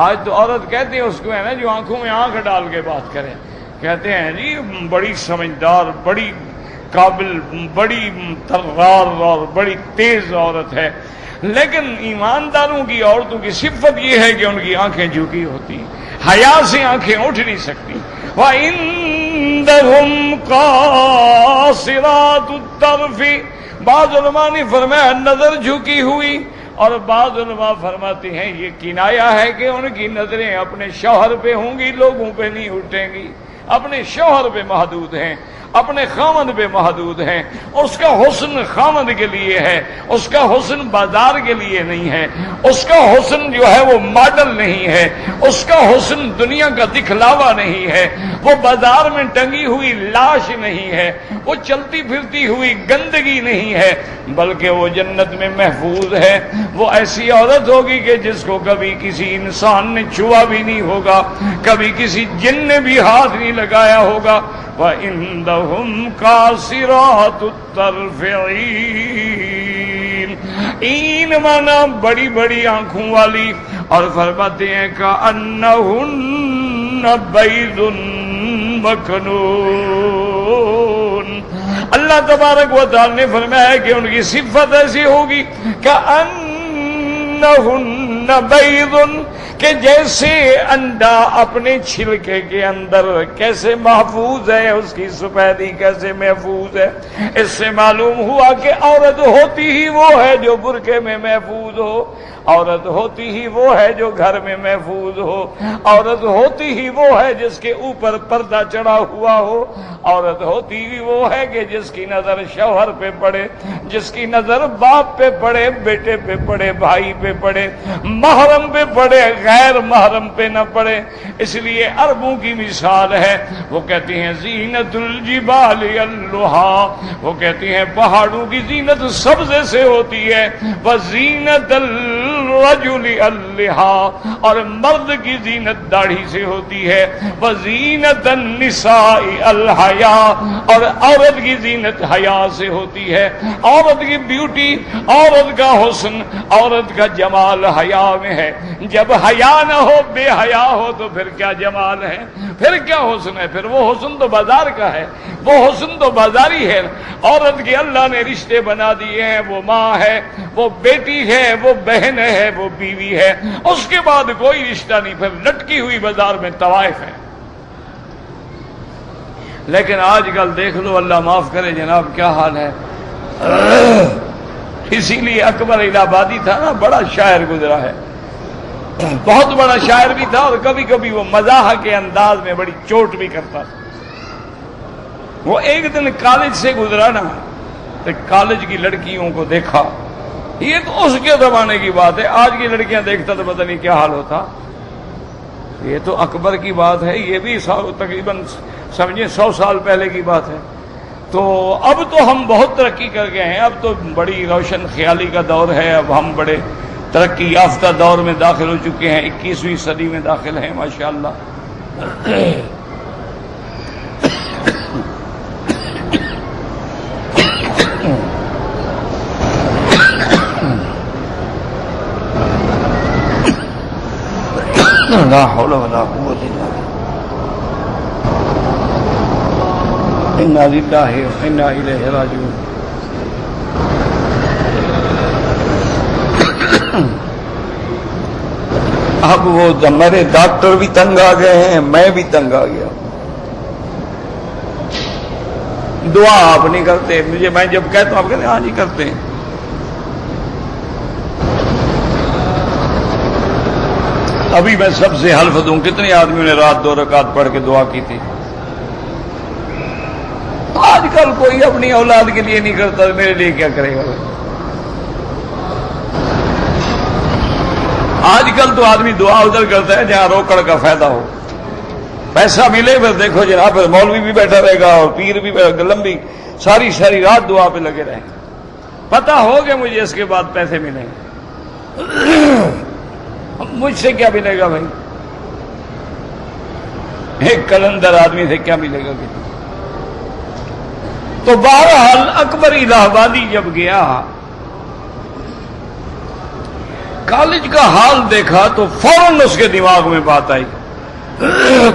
آج تو عورت کہتے ہیں اس کو ہے نا جو آنکھوں میں آنکھ ڈال کے بات کرے، کہتے ہیں جی بڑی سمجھدار، بڑی قابل، بڑی طرار اور بڑی تیز عورت ہے، لیکن ایمانداروں کی عورتوں کی صفت یہ ہے کہ ان کی آنکھیں جھکی ہوتی، حیا سے آنکھیں اٹھ نہیں سکتی۔ وَإِنْدَهُمْ قَاصِرَاتُ الطَّرْفِ، بعض علماء نے فرمایا نظر جھکی ہوئی، اور بعض علماء فرماتے ہیں یہ کنایا ہے کہ ان کی نظریں اپنے شوہر پہ ہوں گی، لوگوں پہ نہیں اٹھیں گی، اپنے شوہر پہ محدود ہیں، اپنے خامد پہ محدود ہیں۔ اس کا حسن خامد کے لیے ہے، اس کا حسن بازار کے لیے نہیں ہے، اس کا حسن جو ہے وہ ماڈل نہیں ہے، اس کا حسن دنیا کا دکھلاوا نہیں ہے، وہ بازار میں ٹنگی ہوئی لاش نہیں ہے، وہ چلتی پھرتی ہوئی گندگی نہیں ہے، بلکہ وہ جنت میں محفوظ ہے۔ وہ ایسی عورت ہوگی کہ جس کو کبھی کسی انسان نے چھوا بھی نہیں ہوگا، کبھی کسی جن نے بھی ہاتھ نہیں لگایا ہوگا۔ وَإِنْدَهُمْ قَاصِرَاتُ الطَّرْفِ عِينٌ، عین مانا بڑی بڑی آنکھوں والی، اور فرماتے ہیں كَأَنَّهُنَّ بَيْضٌ مَكْنُونٌ۔ اللہ تبارک و تعالی نے فرمایا ہے کہ ان کی صفت ایسی ہوگی كَأَنَّهُنَّ بَيْضٌ، کہ جیسے انڈا اپنے چھلکے کے اندر کیسے محفوظ ہے، اس کی سفیدی کیسے محفوظ ہے، اس سے معلوم ہوا کہ عورت ہوتی ہی وہ ہے جو برقعے میں محفوظ ہو، عورت ہوتی ہی وہ ہے جو گھر میں محفوظ ہو، عورت ہوتی ہی وہ ہے جس کے اوپر پردہ چڑھا ہوا ہو، عورت ہوتی ہی وہ ہے کہ جس کی نظر شوہر پہ پڑے، جس کی نظر باپ پہ پڑے، بیٹے پہ پڑے، بھائی پہ پڑے، محرم پہ پڑے، غیر محرم پہ نہ پڑے۔ اس لیے عربوں کی مثال ہے، وہ کہتی ہیں زینت الجبال اللہا، وہ کہتی ہیں پہاڑوں کی زینت سبزے سے ہوتی ہے، وزینت الرجل اللہا، اور مرد کی زینت داڑھی سے ہوتی ہے، وزینت النساء الحیا، اور عورت کی زینت حیا سے ہوتی ہے۔ عورت کی بیوٹی، عورت کا حسن، عورت کا جمال حیا میں ہے۔ جب حیا نہ ہو، بے حیا ہو، تو پھر کیا جمال ہے، پھر کیا حسن ہے، پھر وہ حسن تو بازار کا ہے، وہ حسن تو بازاری ہے۔ عورت کے اللہ نے رشتے بنا دیے ہیں، وہ ماں ہے، وہ بیٹی ہے، وہ بہن ہے، وہ بیوی ہے، اس کے بعد کوئی رشتہ نہیں، پھر لٹکی ہوئی بازار میں طوائف ہے۔ لیکن آج کل دیکھ لو، اللہ معاف کرے جناب، کیا حال ہے۔ اسی لیے اکبر الہ آبادی تھا نا، بڑا شاعر گزرا ہے، بہت بڑا شاعر بھی تھا، اور کبھی کبھی وہ مزاح کے انداز میں بڑی چوٹ بھی کرتا تھا۔ وہ ایک دن کالج سے گزرا نا، تو کالج کی لڑکیوں کو دیکھا، یہ تو اس کے زمانے کی بات ہے، آج کی لڑکیاں دیکھتا تو پتہ نہیں کیا حال ہوتا۔ یہ تو اکبر کی بات ہے، یہ بھی تقریباً سمجھیں 100 سال پہلے کی بات ہے۔ تو اب تو ہم بہت ترقی کر گئے ہیں، اب تو بڑی روشن خیالی کا دور ہے، اب ہم بڑے ترقی یافتہ دور میں داخل ہو چکے ہیں، 21ویں صدی میں داخل ہیں ماشاءاللہ۔ لا حول ولا قوة الا باللہ، انا للہ وانا الیہ راجعون۔ اب وہ میرے ڈاکٹر بھی تنگ آ گئے ہیں، میں بھی تنگ آ گیا۔ دعا آپ نہیں کرتے، مجھے میں جب کہتا ہوں آپ کہتے ہیں ہاں جی کرتے ہیں۔ ابھی میں سب سے حلف دوں، کتنے آدمیوں نے رات 2 رکعت پڑھ کے دعا کی تھی۔ آج کل کوئی اپنی اولاد کے لیے نہیں کرتا، میرے لیے کیا کرے گا؟ آج کل تو آدمی دعا ادھر کرتا ہے جہاں روکڑ کا فائدہ ہو، پیسہ ملے، پھر دیکھو جناب مولوی بھی بیٹھا رہے گا اور پیر بھی لمبی ساری رات دعا پہ لگے رہیں گے، پتہ ہو کہ مجھے اس کے بعد پیسے ملیں گے، مجھ سے کیا ملے گا بھائی؟ ایک قلندر آدمی سے کیا ملے گا؟ تو بہرحال اکبر الہ آبادی جب گیا، کالج کا حال دیکھا تو فوراً اس کے دماغ میں بات آئی،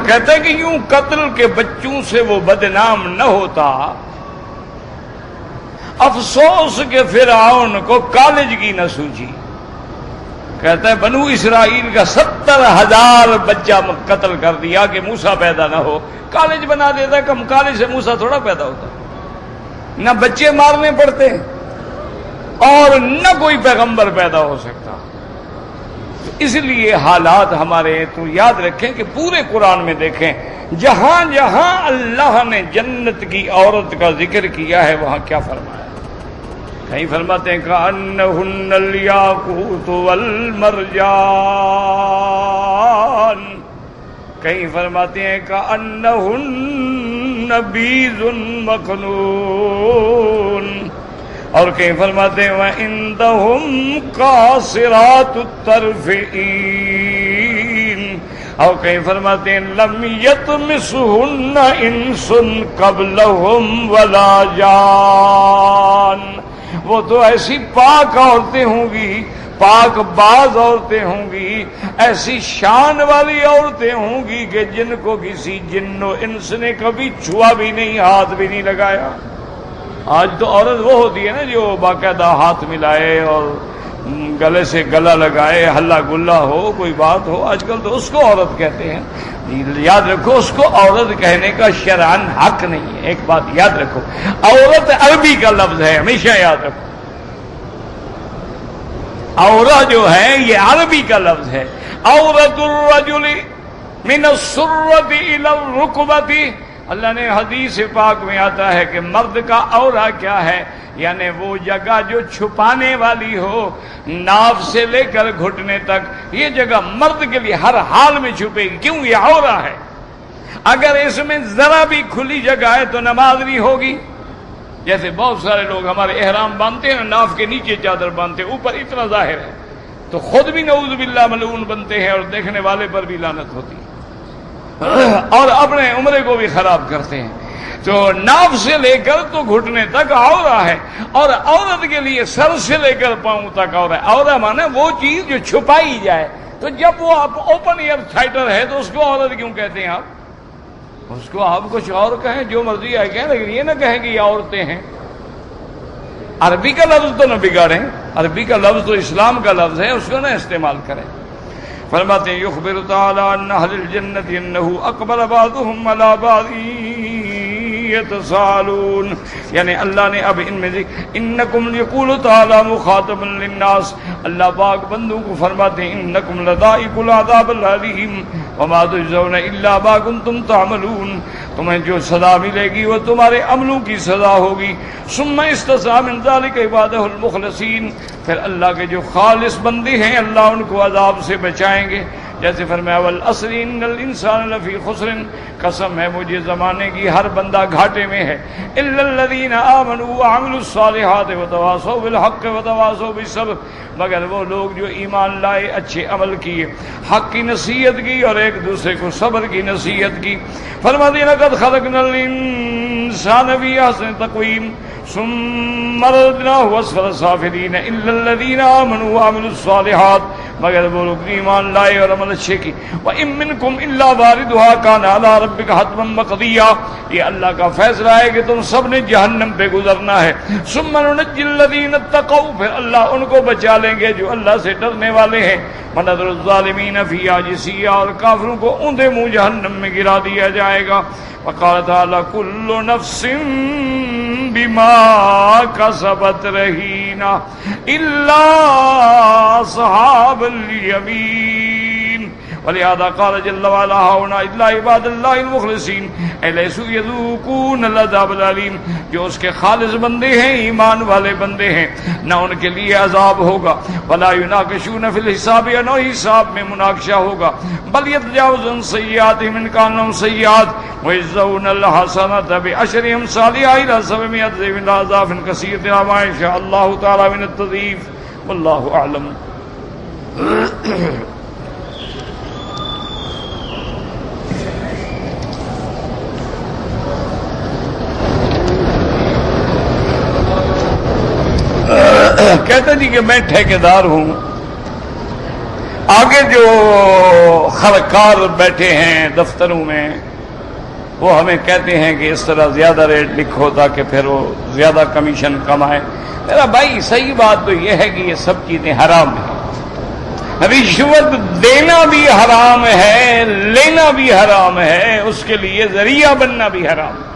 کہتے کہ یوں قتل کے بچوں سے وہ بدنام نہ ہوتا، افسوس کہ فرعون کو کالج کی نہ سوچی۔ کہتا ہے بنو اسرائیل کا 70,000 بچہ قتل کر دیا کہ موسیٰ پیدا نہ ہو، کالج بنا دیتا، کم کالج سے موسیٰ تھوڑا پیدا ہوتا، نہ بچے مارنے پڑتے اور نہ کوئی پیغمبر پیدا ہو سکتا۔ اس لیے حالات ہمارے تو یاد رکھیں کہ پورے قرآن میں دیکھیں، جہاں جہاں اللہ نے جنت کی عورت کا ذکر کیا ہے وہاں کیا فرمایا؟ کہیں فرماتے ہیں کأنہن الیاقوت والمرجان، کہیں فرماتے ہیں کأنہن بیض مکنون، اور کہیں فرماتے ہیں وَعِندَهُمْ قَاصِرَاتُ الطَّرْفِ عِین، اور کہیں فرماتے ہیں لَمْ يَطْمِثْهُنَّ إِنسٌ قَبْلَهُمْ وَلَا جَانٌ، وہ تو ایسی پاک عورتیں ہوں گی، پاک باز عورتیں ہوں گی، ایسی شان والی عورتیں ہوں گی کہ جن کو کسی جن و انس نے کبھی چھوا بھی نہیں، ہاتھ بھی نہیں لگایا۔ آج تو عورت وہ ہوتی ہے نا جو باقاعدہ ہاتھ ملائے اور گلے سے گلا لگائے، ہلا گلا ہو، کوئی بات ہو، آج کل تو اس کو عورت کہتے ہیں۔ یاد رکھو اس کو عورت کہنے کا شرعاً حق نہیں ہے، ایک بات یاد رکھو، عورت عربی کا لفظ ہے، ہمیشہ یاد رکھو، عورت جو ہے یہ عربی کا لفظ ہے۔ عورت الرجل من السرۃ الی الرکبۃ، اللہ نے حدیث پاک میں آتا ہے کہ مرد کا عورہ کیا ہے، یعنی وہ جگہ جو چھپانے والی ہو، ناف سے لے کر گھٹنے تک، یہ جگہ مرد کے لیے ہر حال میں چھپے گی، کیوں؟ یہ عورہ ہے۔ اگر اس میں ذرا بھی کھلی جگہ ہے تو نماز نہیں ہوگی۔ جیسے بہت سارے لوگ ہمارے احرام باندھتے ہیں، ناف کے نیچے چادر باندھتے ہیں، اوپر اتنا ظاہر ہے، تو خود بھی نعوذ باللہ ملعون بنتے ہیں اور دیکھنے والے پر بھی لعنت ہوتی ہے، اور اپنے عمرے کو بھی خراب کرتے ہیں۔ تو ناف سے لے کر تو گھٹنے تک عورہ ہے، اور عورت کے لیے سر سے لے کر پاؤں تک عورہ ہے۔ عورہ مانا وہ چیز جو چھپائی جائے، تو جب وہ آپ اوپن ایئر فائٹر ہے تو اس کو عورت کیوں کہتے ہیں؟ آپ اس کو آپ کچھ اور کہیں، جو مرضی آئے کہیں، لیکن یہ نہ کہیں کہ یہ عورتیں ہیں۔ عربی کا لفظ تو نہ بگاڑیں، عربی کا لفظ تو اسلام کا لفظ ہے، اس کو نہ استعمال کریں۔ فرماتے ہیں یخبر تعالی ان اہل الجنت انہ اقبل بعضهم علی بعض یتسالون، یعنی اللہ نے اب ان میں انکم یقول تعالی مخاطبا للناس، اللہ پاک بندوں کو فرماتے ہیں انکم لذائق العذاب العلیم وما تجزون الا ما کنتم تعملون، تمہیں جو سزا ملے گی وہ تمہارے عملوں کی سزا ہوگی۔ ثم استثنى من ذلك عباده المخلصین، پھر اللہ کے جو خالص بندے ہیں اللہ ان کو عذاب سے بچائیں گے، جیسے فرمایا والعصر ان الانسان لفی خسر، قسم ہے مجھے زمانے کی ہر بندہ گھاٹے میں ہے، الا الذین آمنوا وعملوا الصالحات وتواصوا بالحق وتواصوا بالصبر، مگر وہ لوگ جو ایمان لائے، اچھے عمل کیے، حق کی نصیحت کی اور ایک دوسرے کو صبر کی نصیحت کی۔ فرماتے لقد خلقنا الانسان فی احسن تقویم ثم رددناه اسفل سافلین الا الذین آمنوا وعملوا الصالحات، مگر وہ لوگ ایمان لائے اور عمل اچھے کی۔ وَإِن مِّنكُمْ إِلَّا وَارِدُهَا كَانَ عَلَىٰ رَبِّكَ حَتْمًا مَّقْضِيًّا، یہ اللہ کا فیصلہ ہے کہ تم سب نے جہنم پہ گزرنا ہے۔ ثُمَّ نُنَجِّي الَّذِينَ اتَّقَوْا، پھر اللہ ان کو بچا لیں گے جو اللہ سے ڈرنے والے ہیں۔ وَنَذَرُ الظَّالِمِينَ فِيهَا جِثِيًّا، اور کافروں کو اوندے منہ جہنم میں گرا دیا جائے گا۔ وَقَالَ تَعَالَىٰ كُلُّ نَفْسٍ بما کسبت رہینہ الا اصحاب الیمین ولہذا قال جل وعلا هؤلاء الا عباد اللہ المخلصین الیسوا یذوقون العذاب العلیم، جو اس کے خالص بندے ہیں، ایمان والے بندے ہیں، نہ ان کے لیے عذاب ہوگا، ولا یناقشون فی الحساب، یا نہ حساب میں مناقشہ ہوگا، بل یتجاوزون سیئاتہم ان کانوا سیئات ویجزون الحسنۃ بعشر امثالها الی 700 ضعف الی اضعاف کثیرۃ ما شاء اللہ تعالی من التضعیف واللہ اعلم۔ کہتے جی کہ میں ٹھیکیدار ہوں، آگے جو خرکار بیٹھے ہیں دفتروں میں وہ ہمیں کہتے ہیں کہ اس طرح زیادہ ریٹ لکھو تاکہ پھر وہ زیادہ کمیشن کمائے۔ میرا بھائی صحیح بات تو یہ ہے کہ یہ سب چیزیں حرام ہیں، رشوت دینا بھی حرام ہے، لینا بھی حرام ہے، اس کے لیے ذریعہ بننا بھی حرام ہے۔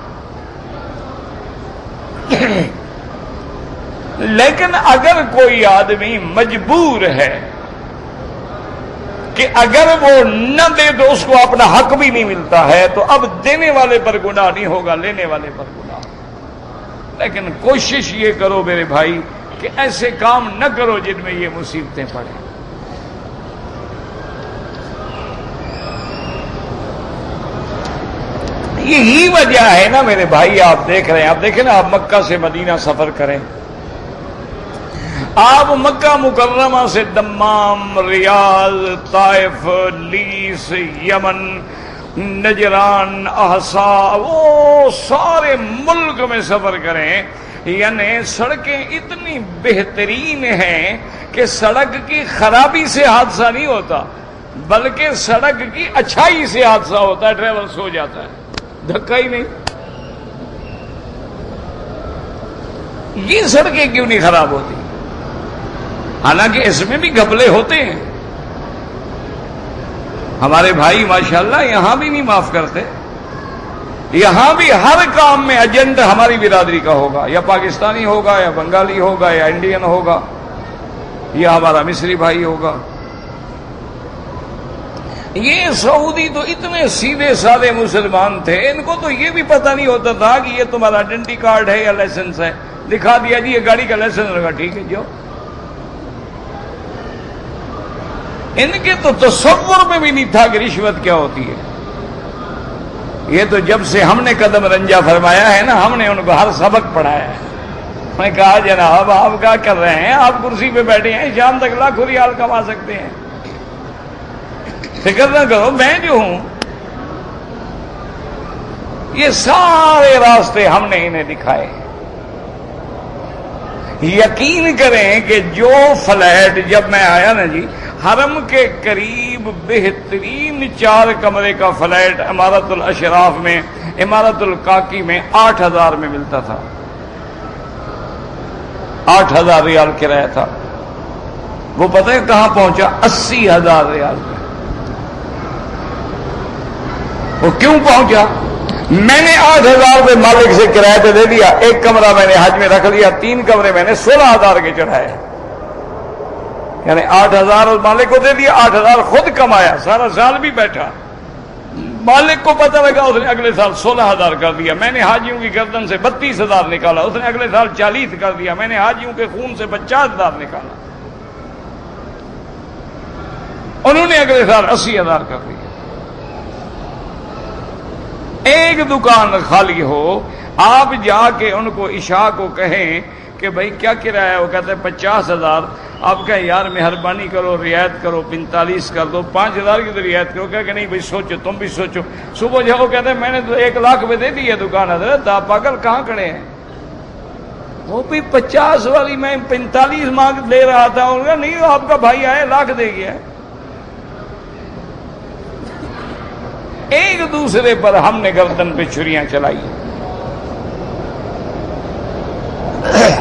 لیکن اگر کوئی آدمی مجبور ہے کہ اگر وہ نہ دے تو اس کو اپنا حق بھی نہیں ملتا ہے، تو اب دینے والے پر گناہ نہیں ہوگا، لینے والے پر گناہ۔ لیکن کوشش یہ کرو میرے بھائی کہ ایسے کام نہ کرو جن میں یہ مصیبتیں پڑیں۔ یہی وجہ ہے نا میرے بھائی، آپ دیکھ رہے ہیں، آپ دیکھیں نا، آپ مکہ سے مدینہ سفر کریں، آپ مکہ مکرمہ سے دمام، ریاض، طائف، لیس، یمن، نجران، احسا، وہ سارے ملک میں سفر کریں، یعنی سڑکیں اتنی بہترین ہیں کہ سڑک کی خرابی سے حادثہ نہیں ہوتا، بلکہ سڑک کی اچھائی سے حادثہ ہوتا ہے، ڈرائیور سو جاتا ہے، دھکا ہی نہیں۔ یہ سڑکیں کیوں نہیں خراب ہوتی؟ حالانکہ اس میں بھی گھپلے ہوتے ہیں، ہمارے بھائی ماشاءاللہ یہاں بھی نہیں معاف کرتے، یہاں بھی ہر کام میں ایجنٹ ہماری برادری کا ہوگا، یا پاکستانی ہوگا، یا بنگالی ہوگا، یا انڈین ہوگا، یا ہمارا مصری بھائی ہوگا۔ یہ سعودی تو اتنے سیدھے سادے مسلمان تھے، ان کو تو یہ بھی پتہ نہیں ہوتا تھا کہ یہ تمہارا آئیڈینٹی کارڈ ہے یا لائسنس ہے، دکھا دیا جی یہ گاڑی کا لائسنس ہوگا، ٹھیک ہے جو۔ ان کے تو تصور میں بھی نہیں تھا کہ رشوت کیا ہوتی ہے۔ یہ تو جب سے ہم نے قدم رنجا فرمایا ہے نا، ہم نے ان کو ہر سبق پڑھایا ہے۔ میں کہا جناب آپ کیا کر رہے ہیں، آپ کرسی پہ بیٹھے ہیں، شام تک لاکھوں ریال کما سکتے ہیں، فکر نہ کرو، میں جو ہوں۔ یہ سارے راستے ہم نے انہیں دکھائے۔ یقین کریں کہ جو فلیٹ جب میں آیا نا جی، حرم کے قریب بہترین 4 کمرے کا فلیٹ امارت الاشراف میں، امارت الکاکی میں 8,000 میں ملتا تھا، 8,000 ریال کرایہ تھا۔ وہ پتہ ہے کہاں پہنچا؟ 80,000 ریال پہ۔ وہ کیوں پہنچا؟ میں نے 8,000 روپے مالک سے کرایہ پہ دے دیا، 1 کمرہ میں نے حج میں رکھ لیا، 3 کمرے میں نے 16,000 کے چڑھائے، یعنی 8,000 مالک کو دے دیا، 8,000 خود کمایا، سارا سال بھی بیٹھا۔ مالک کو پتہ لگا، اس نے اگلے سال 16,000 کر دیا۔ میں نے حاجیوں کی گردن سے 32,000 نکالا، اس نے اگلے سال 40 کر دیا۔ میں نے حاجیوں کے خون سے 50,000 نکالا، انہوں نے اگلے سال 80,000 کر دیا۔ ایک دکان خالی ہو، آپ جا کے ان کو عشاء کو کہیں کہ بھائی کیا کرایہ، وہ کہتے ہیں 50,000۔ آپ کہیں یار مہربانی کرو رعایت کرو، 45 کر دو، 5,000 کی تو رعایت کرو۔ کہ نہیں بھائی سوچو، تم بھی سوچو۔ صبح جاؤ، کہتے ہیں میں نے تو 1 لاکھ میں دے دی ہے دکان، حضرت آپ پاگل کہاں کھڑے ہیں؟ وہ بھی 50 والی میں 45 مانگ لے رہا تھا، انہوں نے نہیں آپ کا بھائی آئے لاکھ دے گیا۔ ایک دوسرے پر ہم نے گردن پہ چھریاں چلائی۔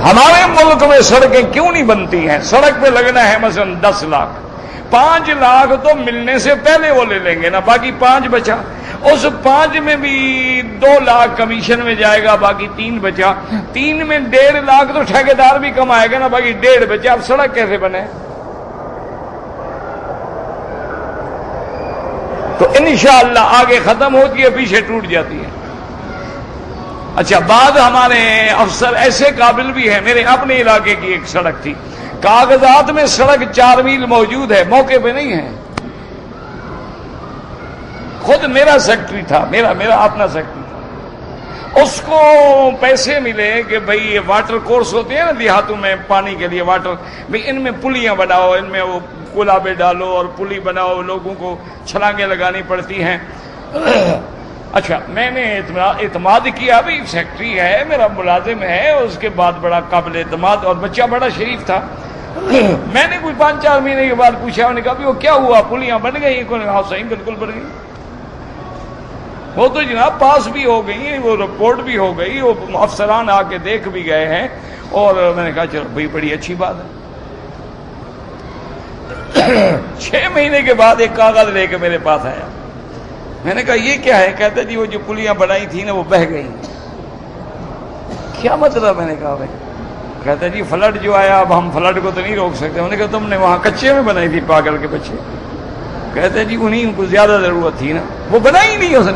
ہمارے ملک میں سڑکیں کیوں نہیں بنتی ہیں؟ سڑک پہ لگنا ہے مثلا 10 لاکھ، 5 لاکھ تو ملنے سے پہلے وہ لے لیں گے نا، باقی 5 بچا، اس 5 میں بھی 2 لاکھ کمیشن میں جائے گا، باقی 3 بچا، 3 میں 1.5 لاکھ تو ٹھیکیدار بھی کمائے گا نا، باقی 1.5 بچا۔ اب سڑک کیسے بنے؟ تو انشاءاللہ آگے ختم ہوتی ہے، پیچھے ٹوٹ جاتی ہے۔ اچھا، بعد ہمارے افسر ایسے قابل بھی ہیں، میرے اپنے علاقے کی ایک سڑک تھی، کاغذات میں سڑک 4 میل موجود ہے، موقع پہ نہیں ہے۔ خود میرا سیکٹری تھا، میرا اپنا سیکٹری تھا، اس کو پیسے ملے کہ بھئی یہ واٹر کورس ہوتے ہیں نا دیہاتوں میں پانی کے لیے، واٹر بھئی ان میں پلیاں بناؤ، ان میں وہ گلابے ڈالو اور پلی بناؤ، لوگوں کو چھلانگیں لگانی پڑتی ہیں۔ اچھا، میں نے اعتماد کیا، بھی سیکٹری ہے، میرا ملازم ہے، اس کے بعد بڑا قابل اعتماد اور بچہ بڑا شریف تھا۔ میں نے کوئی 5-4 مہینے کے بعد پوچھا، انہوں نے کہا بھی وہ کیا ہوا، پلیاں بن گئی؟ ہاں صحیح، بالکل بن گئی، وہ تو جناب پاس بھی ہو گئی، وہ رپورٹ بھی ہو گئی، وہ افسران آ کے دیکھ بھی گئے ہیں، اور میں نے کہا چلو بھائی بڑی اچھی بات ہے۔ 6 مہینے کے بعد ایک کاغذ لے کے میرے پاس آیا، میں نے کہا یہ کیا ہے؟ کہتا جی وہ جو پلیاں بنائی تھی نا وہ بہہ گئی۔ کیا مطلب؟ میں نے کہا بھائی، کہتا جی فلڈ جو آیا، اب ہم فلڈ کو تو نہیں روک سکتے۔ میں نے کہا تم نے وہاں کچے میں بنائی تھی پاگل کے بچے؟ کہتے جی انہیں کو زیادہ ضرورت تھی نا، وہ بنائی نہیں، اس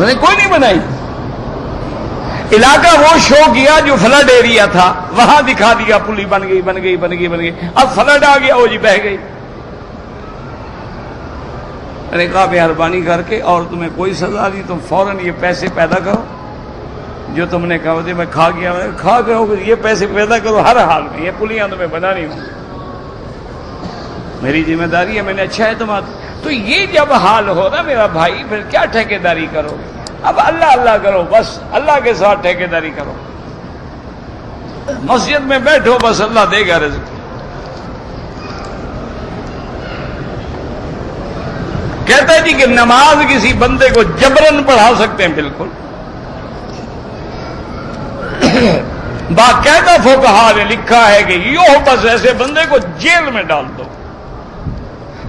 نے کوئی نہیں بنائی۔ علاقہ وہ شو کیا جو فلڈ ایریا تھا، وہاں دکھا دیا پلی بن گئی بن گئی بن گئی بن گئی، اب فلڈ آ گیا، وہ جی بہہ گئی۔ میں نے کہا مہربانی کر کے، اور تمہیں کوئی سزا نہیں، تم فوراً یہ پیسے پیدا کرو جو تم نے کہا تھا، میں کھا گیا، میں کھا کے یہ پیسے پیدا کرو ہر حال میں، یہ پلیاں تمہیں بنانی ہوں، میری ذمہ داری ہے، میں نے اچھا اعتماد۔ تو یہ جب حال ہو نا میرا بھائی، پھر کیا ٹھیکیداری کرو گے؟ اب اللہ اللہ کرو، بس اللہ کے ساتھ ٹھیکیداری کرو، مسجد میں بیٹھو، بس اللہ دے گا رزق۔ کہتا ہے جی کہ نماز کسی بندے کو جبرن پڑھا سکتے ہیں، بالکل باقاعدہ فقہا نے لکھا ہے کہ یوں بس ایسے بندے کو جیل میں ڈال دو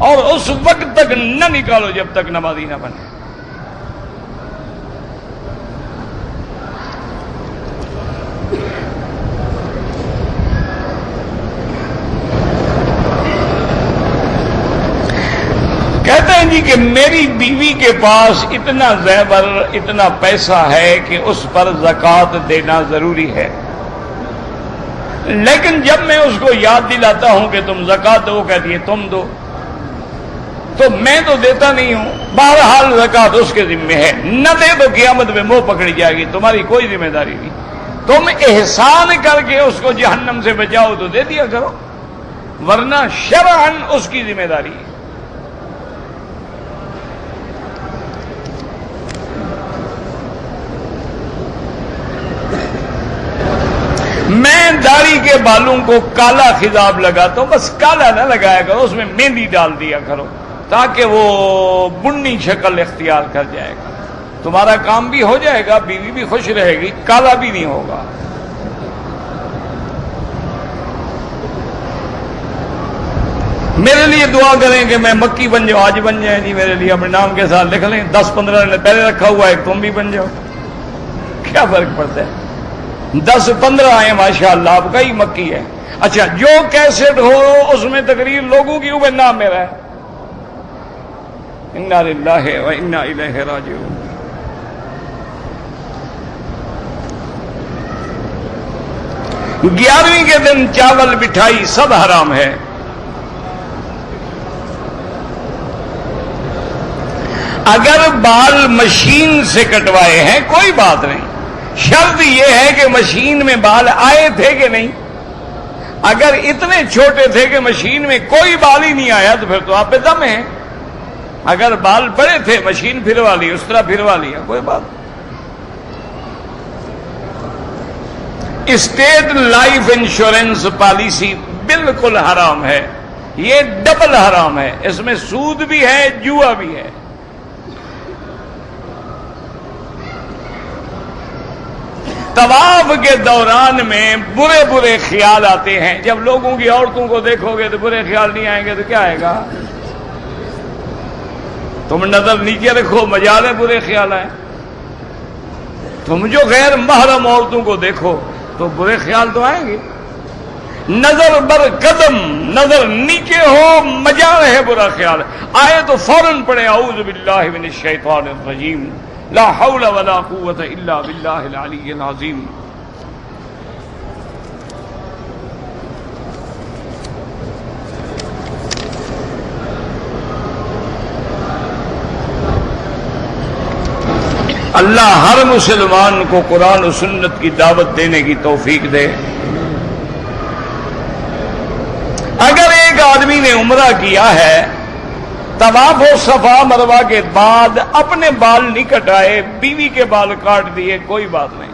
اور اس وقت تک نہ نکالو جب تک نمازی نہ بنے۔ کہتے ہیں جی کہ میری بیوی کے پاس اتنا زیور، اتنا پیسہ ہے کہ اس پر زکوٰۃ دینا ضروری ہے، لیکن جب میں اس کو یاد دلاتا ہوں کہ تم زکوٰۃ دو، کہتی ہے تم دو، تو میں تو دیتا نہیں ہوں۔ بہرحال زکوٰۃ اس کے ذمہ ہے، نہ دے تو قیامت میں منہ پکڑی جائے گی، تمہاری کوئی ذمہ داری نہیں۔ تم احسان کر کے اس کو جہنم سے بچاؤ تو دے دیا کرو، ورنہ شرعاً اس کی ذمہ داری ہے۔ میں داڑھی کے بالوں کو کالا خضاب لگاتا ہوں، بس کالا نہ لگایا کرو، اس میں مہندی ڈال دیا کرو تاکہ وہ بنی شکل اختیار کر جائے گا، تمہارا کام بھی ہو جائے گا، بیوی بھی خوش رہے گی، کالا بھی نہیں ہوگا۔ میرے لیے دعا کریں کہ میں مکی بن جاؤں، آج بن جائیں جی، میرے لیے اپنے نام کے ساتھ لکھ لیں، 10-15 نے پہلے رکھا ہوا ہے، تم بھی بن جاؤ، کیا فرق پڑتا ہے؟ 10-15 آئے ماشاءاللہ، آپ کا ہی مکی ہے۔ اچھا، جو کیسٹ ہو اس میں تقریر لوگوں کی اوپر نام میرا ہے، انا للہ و انا الیہ راجعون۔ گیارہویں کے دن چاول مٹھائی سب حرام ہے۔ اگر بال مشین سے کٹوائے ہیں کوئی بات نہیں، شرط یہ ہے کہ مشین میں بال آئے تھے کہ نہیں۔ اگر اتنے چھوٹے تھے کہ مشین میں کوئی بال ہی نہیں آیا تو پھر تو آپ پہ دم ہے۔ اگر بال بڑے تھے، مشین پھروا لی، اس طرح پھروا لیا، کوئی بات۔ اسٹیٹ لائف انشورنس پالیسی بالکل حرام ہے، یہ ڈبل حرام ہے، اس میں سود بھی ہے، جوا بھی ہے۔ طواف کے دوران میں برے برے خیال آتے ہیں، جب لوگوں کی عورتوں کو دیکھو گے تو برے خیال نہیں آئیں گے تو کیا آئے گا؟ تم نظر نیچے رکھو، مجال ہے برے خیال آئے۔ تم جو غیر محرم عورتوں کو دیکھو تو برے خیال تو آئیں گے۔ نظر بر قدم، نظر نیچے ہو مجال ہے برا خیال، آئے تو فوراً پڑھے اعوذ باللہ من الشیطان الرجیم، لا حول ولا قوت الا باللہ العلی العظیم۔ اللہ ہر مسلمان کو قرآن و سنت کی دعوت دینے کی توفیق دے۔ اگر ایک آدمی نے عمرہ کیا ہے، طواف و صفا مروہ کے بعد اپنے بال نہیں کٹائے، بیوی کے بال کاٹ دیے، کوئی بات نہیں۔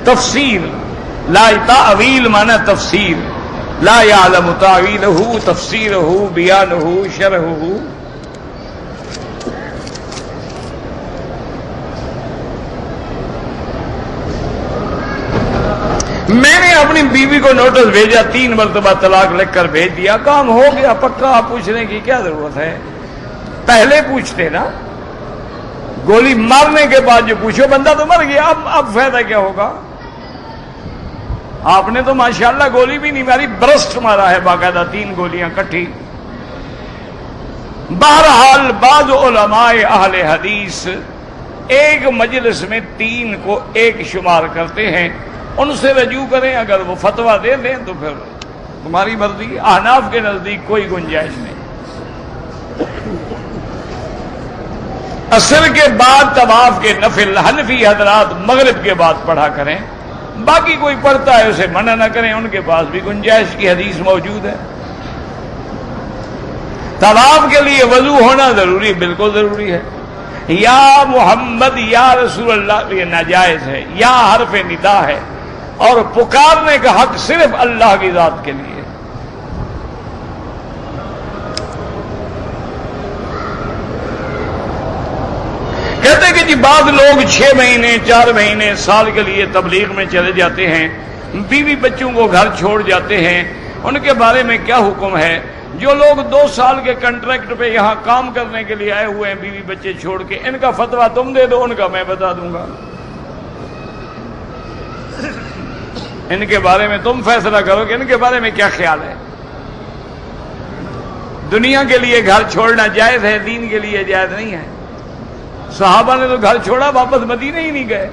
تفسیر لا تعویل معنی تفسیر، لا يعلم تعویلہ تفسیرہ بیانہ شرحہ۔ میں نے اپنی بیوی کو نوٹس بھیجا، 3 مرتبہ طلاق لکھ کر بھیج دیا، کام ہو گیا پکا، آپ پوچھنے کی کیا ضرورت ہے؟ پہلے پوچھتے نا، گولی مارنے کے بعد جو پوچھو، بندہ تو مر گیا، اب فائدہ کیا ہوگا؟ آپ نے تو ماشاءاللہ گولی بھی نہیں ماری، برسٹ مارا ہے باقاعدہ، 3 گولیاں کٹھی۔ بہرحال بعض علماء اہل حدیث ایک مجلس میں 3 کو ایک شمار کرتے ہیں، ان سے رجوع کریں، اگر وہ فتویٰ دے دیں تو پھر تمہاری مرضی۔ احناف کے نزدیک کوئی گنجائش نہیں۔ عصر کے بعد طواف کے نفل حنفی حضرات مغرب کے بعد پڑھا کریں، باقی کوئی پڑھتا ہے اسے منع نہ کریں، ان کے پاس بھی گنجائش کی حدیث موجود ہے۔ طواف کے لیے وضو ہونا ضروری، بالکل ضروری ہے۔ یا محمد یا رسول اللہ یہ ناجائز ہے، یا حرف ندا ہے، اور پکارنے کا حق صرف اللہ کی ذات کے لیے۔ کہتے کہ جی بعض لوگ 6 مہینے 4 مہینے سال کے لیے تبلیغ میں چلے جاتے ہیں، بیوی بچوں کو گھر چھوڑ جاتے ہیں، ان کے بارے میں کیا حکم ہے؟ جو لوگ 2 سال کے کنٹریکٹ پہ یہاں کام کرنے کے لیے آئے ہوئے ہیں بیوی بچے چھوڑ کے، ان کا فتویٰ تم دے دو، ان کا میں بتا دوں گا۔ ان کے بارے میں تم فیصلہ کرو کہ ان کے بارے میں کیا خیال ہے۔ دنیا کے لیے گھر چھوڑنا جائز ہے، دین کے لیے جائز نہیں ہے۔ صحابہ نے تو گھر چھوڑا، واپس مدینہ ہی نہیں گئے۔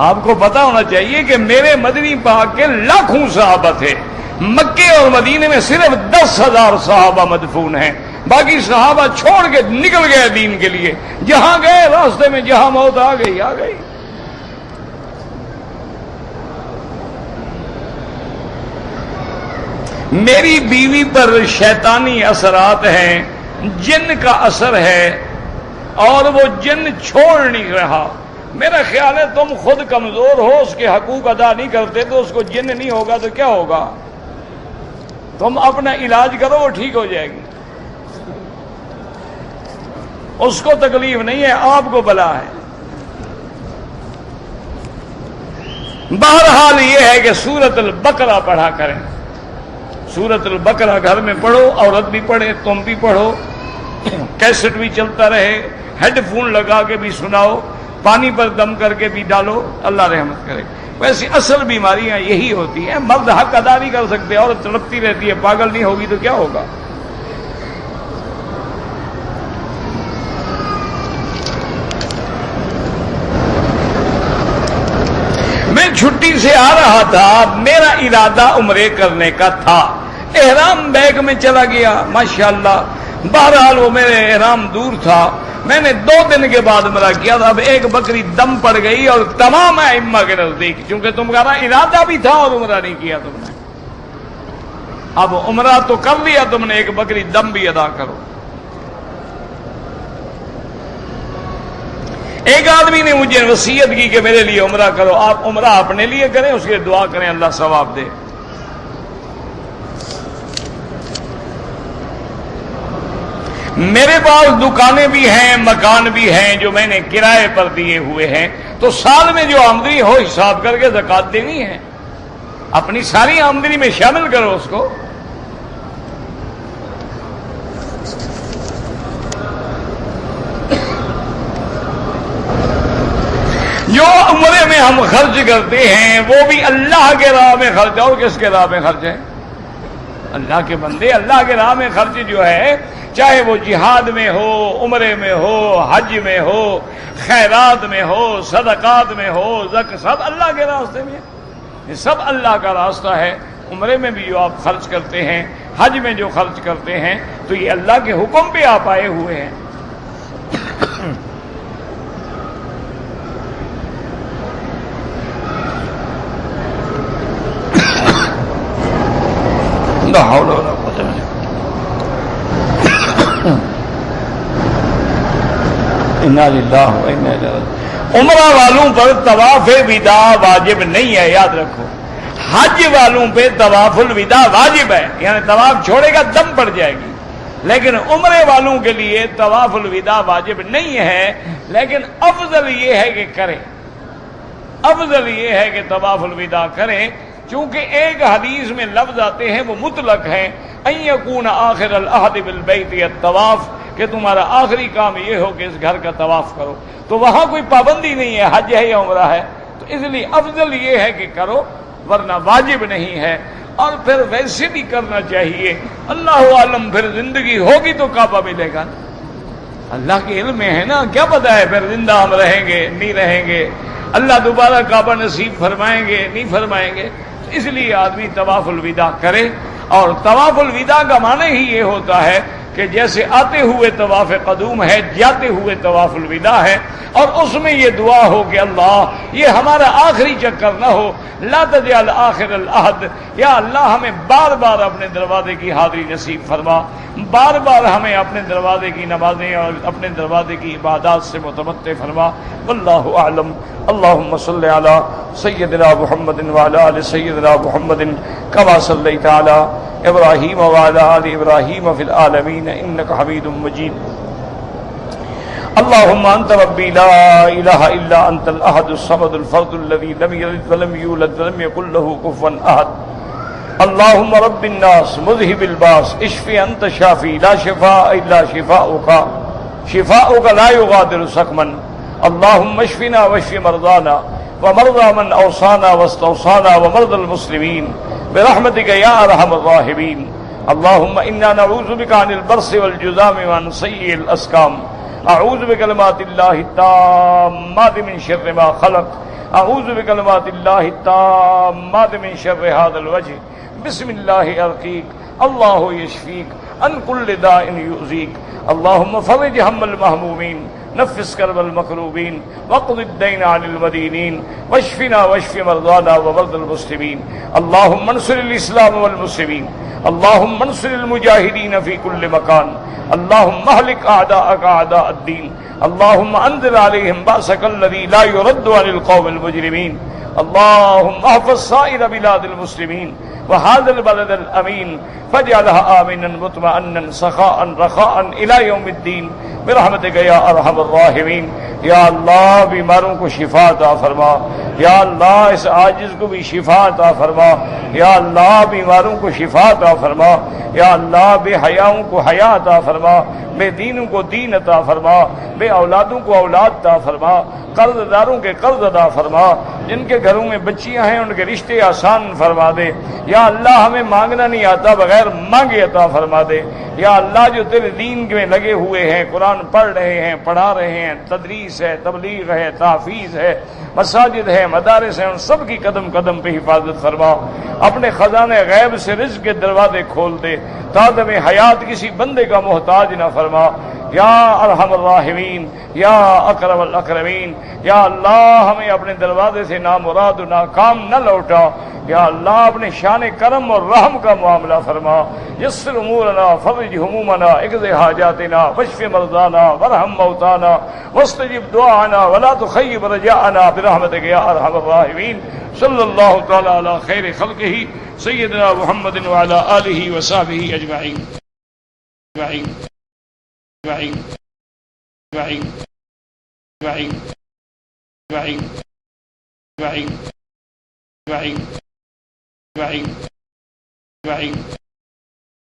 آپ کو پتا ہونا چاہیے کہ میرے مدنی پاک کے لاکھوں صحابہ تھے، مکے اور مدینے میں صرف 10,000 صحابہ مدفون ہیں، باقی صحابہ چھوڑ کے نکل گئے دین کے لیے، جہاں گئے راستے میں جہاں موت آ گئی آ گئی۔ میری بیوی پر شیطانی اثرات ہیں، جن کا اثر ہے، اور وہ جن چھوڑ نہیں رہا۔ میرا خیال ہے تم خود کمزور ہو، اس کے حقوق ادا نہیں کرتے تو اس کو جن نہیں ہوگا تو کیا ہوگا؟ تم اپنا علاج کرو، وہ ٹھیک ہو جائے گی۔ اس کو تکلیف نہیں ہے، آپ کو بلا ہے۔ بہرحال یہ ہے کہ سورۃ البقرہ پڑھا کریں، سورۃ البقرہ گھر میں پڑھو، عورت بھی پڑھے، تم بھی پڑھو، کیسٹ بھی چلتا رہے، ہیڈ فون لگا کے بھی سناؤ، پانی پر دم کر کے بھی ڈالو، اللہ رحمت کرے۔ ویسے اصل بیماریاں یہی ہوتی ہیں، مرد حق ادا نہیں کر سکتے، عورت تڑپتی رہتی ہے، پاگل نہیں ہوگی تو کیا ہوگا؟ میں چھٹی سے آ رہا تھا، میرا ارادہ عمرے کرنے کا تھا، احرام بیگ میں چلا گیا، ماشاءاللہ۔ بہرحال وہ میرے احرام دور تھا، میں نے 2 دن کے بعد عمرہ کیا تھا۔ اب ایک بکری دم پڑ گئی، اور تمام ائمہ کے نزدیک، چونکہ تمہارا ارادہ بھی تھا اور عمرہ نہیں کیا تم نے، اب عمرہ تو کر لیا تم نے، ایک بکری دم بھی ادا کرو۔ ایک آدمی نے مجھے وصیت کی کہ میرے لیے عمرہ کرو، آپ عمرہ اپنے لیے کریں، اس کے دعا کریں اللہ ثواب دے۔ میرے پاس دکانیں بھی ہیں، مکان بھی ہیں جو میں نے کرائے پر دیے ہوئے ہیں، تو سال میں جو آمدنی ہو حساب کر کے زکوٰۃ دینی ہے، اپنی ساری آمدنی میں شامل کرو اس کو۔ جو عمرے میں ہم خرچ کرتے ہیں وہ بھی اللہ کے راہ میں خرچ، اور کس کے راہ میں خرچ ہے؟ اللہ کے بندے، اللہ کے راہ میں خرچ جو ہے، چاہے وہ جہاد میں ہو، عمرے میں ہو، حج میں ہو، خیرات میں ہو، صدقات میں ہو، سب اللہ کے راستے میں، یہ سب اللہ کا راستہ ہے۔ عمرے میں بھی جو آپ خرچ کرتے ہیں، حج میں جو خرچ کرتے ہیں، تو یہ اللہ کے حکم پہ آپ آئے ہوئے ہیں۔ لا حول ولا قوة الا باللہ۔ انا للہ و انا الیہ راجعون۔ عمرہ والوں پر طواف وداع واجب نہیں ہے، یاد رکھو۔ حج والوں پہ طواف الوداع واجب ہے، یعنی طواف چھوڑے گا دم پڑ جائے گی، لیکن عمرے والوں کے لیے طواف الوداع واجب نہیں ہے، لیکن افضل یہ ہے کہ کریں، افضل یہ ہے کہ طواف الوداع کریں، چونکہ ایک حدیث میں لفظ آتے ہیں وہ مطلق ہیں، ان یکون آخر العہد بالبیت الطواف، کہ تمہارا آخری کام یہ ہو کہ اس گھر کا طواف کرو، تو وہاں کوئی پابندی نہیں ہے حج ہے یا عمرہ ہے، تو اس لیے افضل یہ ہے کہ کرو، ورنہ واجب نہیں ہے۔ اور پھر ویسے بھی کرنا چاہیے، اللہ عالم پھر زندگی ہوگی تو کعبہ ملے گا، اللہ کے علم میں ہے نا، کیا پتا ہے پھر زندہ ہم رہیں گے نہیں رہیں گے، اللہ دوبارہ کعبہ نصیب فرمائیں گے نہیں فرمائیں گے، اس لیے آدمی طواف الوداع کرے۔ اور طواف الوداع کا معنی ہی یہ ہوتا ہے کہ جیسے آتے ہوئے طواف قدوم ہے، جاتے ہوئے طواف الوداع ہے، اور اس میں یہ دعا ہو کہ اللہ یہ ہمارا آخری چکر نہ ہو، لا تجعل آخر العہد، یا اللہ ہمیں بار بار اپنے دروازے کی حاضری نصیب فرما، بار بار ہمیں اپنے دروازے کی نمازیں اور اپنے دروازے کی عبادات سے متمتع فرما۔ واللہ اعلم۔ اللہم صلی علی سیدنا محمد وعلی آل سیدنا محمد کما صلیت علی ابراہیم وعلی آل ابراہیم فی العالمین انک حمید مجید۔ اللهم انت ربي لا اله الا انت الاحد الصمد الفرد الذي لم يلد ولم يولد ولم يكن له كفوا احد۔ اللهم رب الناس مذهب الباس اشف انت شافي لا شفاء الا شفاؤك شفاؤك لا يغادر سقما۔ اللهم اشفنا واشف مرضانا ومرضى من اوصانا واستوصانا ومرضى المسلمين برحمتك يا ارحم الراحمين۔ اللهم انا نعوذ بك عن البرص والجذام وعن سيء الاسقام۔ اعوذ بکلمات اللہ التامات من شر ما خلق۔ اعوذ بکلمات اللہ التامات من شر هذا الوجه۔ بسم اللہ ارقیک اللہ یشفیک ان کل داء یؤذیک۔ اللهم فرج هم المهمومین نفس کرب المکروبین واقض الدین عن المدینین واشفنا واشف مرضانا ومرضى المسلمین۔ اللهم انصر الاسلام والمسلمین۔ اللهم انصر المجاہدین فی کل مکان۔ اللهم اهلك اعداءك اعداء الدين۔ اللهم انزل عليهم بأسك الذي لا يرد عن القوم المجرمين۔ اللهم احفظ سائر بلاد المسلمين وهذا البلد الامين فاجعلها امنا مطمئنا سخاء رخاء الى يوم الدين برحمتك يا ارحم الراحمين۔ یا اللہ بیماروں کو شفا عطا فرما، یا اللہ اس عاجز کو بھی شفا عطا فرما، یا اللہ بیماروں کو شفا عطا فرما، یا اللہ بے حیاؤں کو حیا عطا فرما، بے دینوں کو دین عطا فرما، بے اولادوں کو اولاد عطا فرما، قرض داروں کے قرض عطا فرما، جن کے گھروں میں بچیاں ہیں ان کے رشتے آسان فرما دے، یا اللہ ہمیں مانگنا نہیں آتا بغیر مانگے عطا فرما دے، یا اللہ جو تیرے دین میں لگے ہوئے ہیں، قرآن پڑھ رہے ہیں، پڑھا رہے ہیں، تدریس ہے، تبلیغ ہے، تحفیظ ہے، مساجد ہے، مدارس ہیں، ان سب کی قدم قدم پہ حفاظت فرما، اپنے خزانے غیب سے رزق کے دروازے کھول دے، تادم حیات کسی بندے کا محتاج نہ فرما، یا ارحم الراحمین، یا اکرم الاکرمین۔ یا اللہ ہمیں اپنے دروازے سے نامراد و ناکام نہ لوٹا، یا اللہ اپنے شان کرم اور رحم کا معاملہ فرما، یسر امورنا فرج همومنا اقض حاجاتنا واشف مرضانا وارحم موتانا واستجب دعانا ولا تخيب رجاءنا برحمتك يا ارحم الراحمين۔ صلی اللہ تعالی علی خیر خلقہ سیدنا محمد وعلی آلہ وصحبہ اجمعین اجمعین اجمعین اجمعین اجمعین اجمعین اجمعین اجمعین اجمعین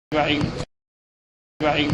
اجمعین اجمعین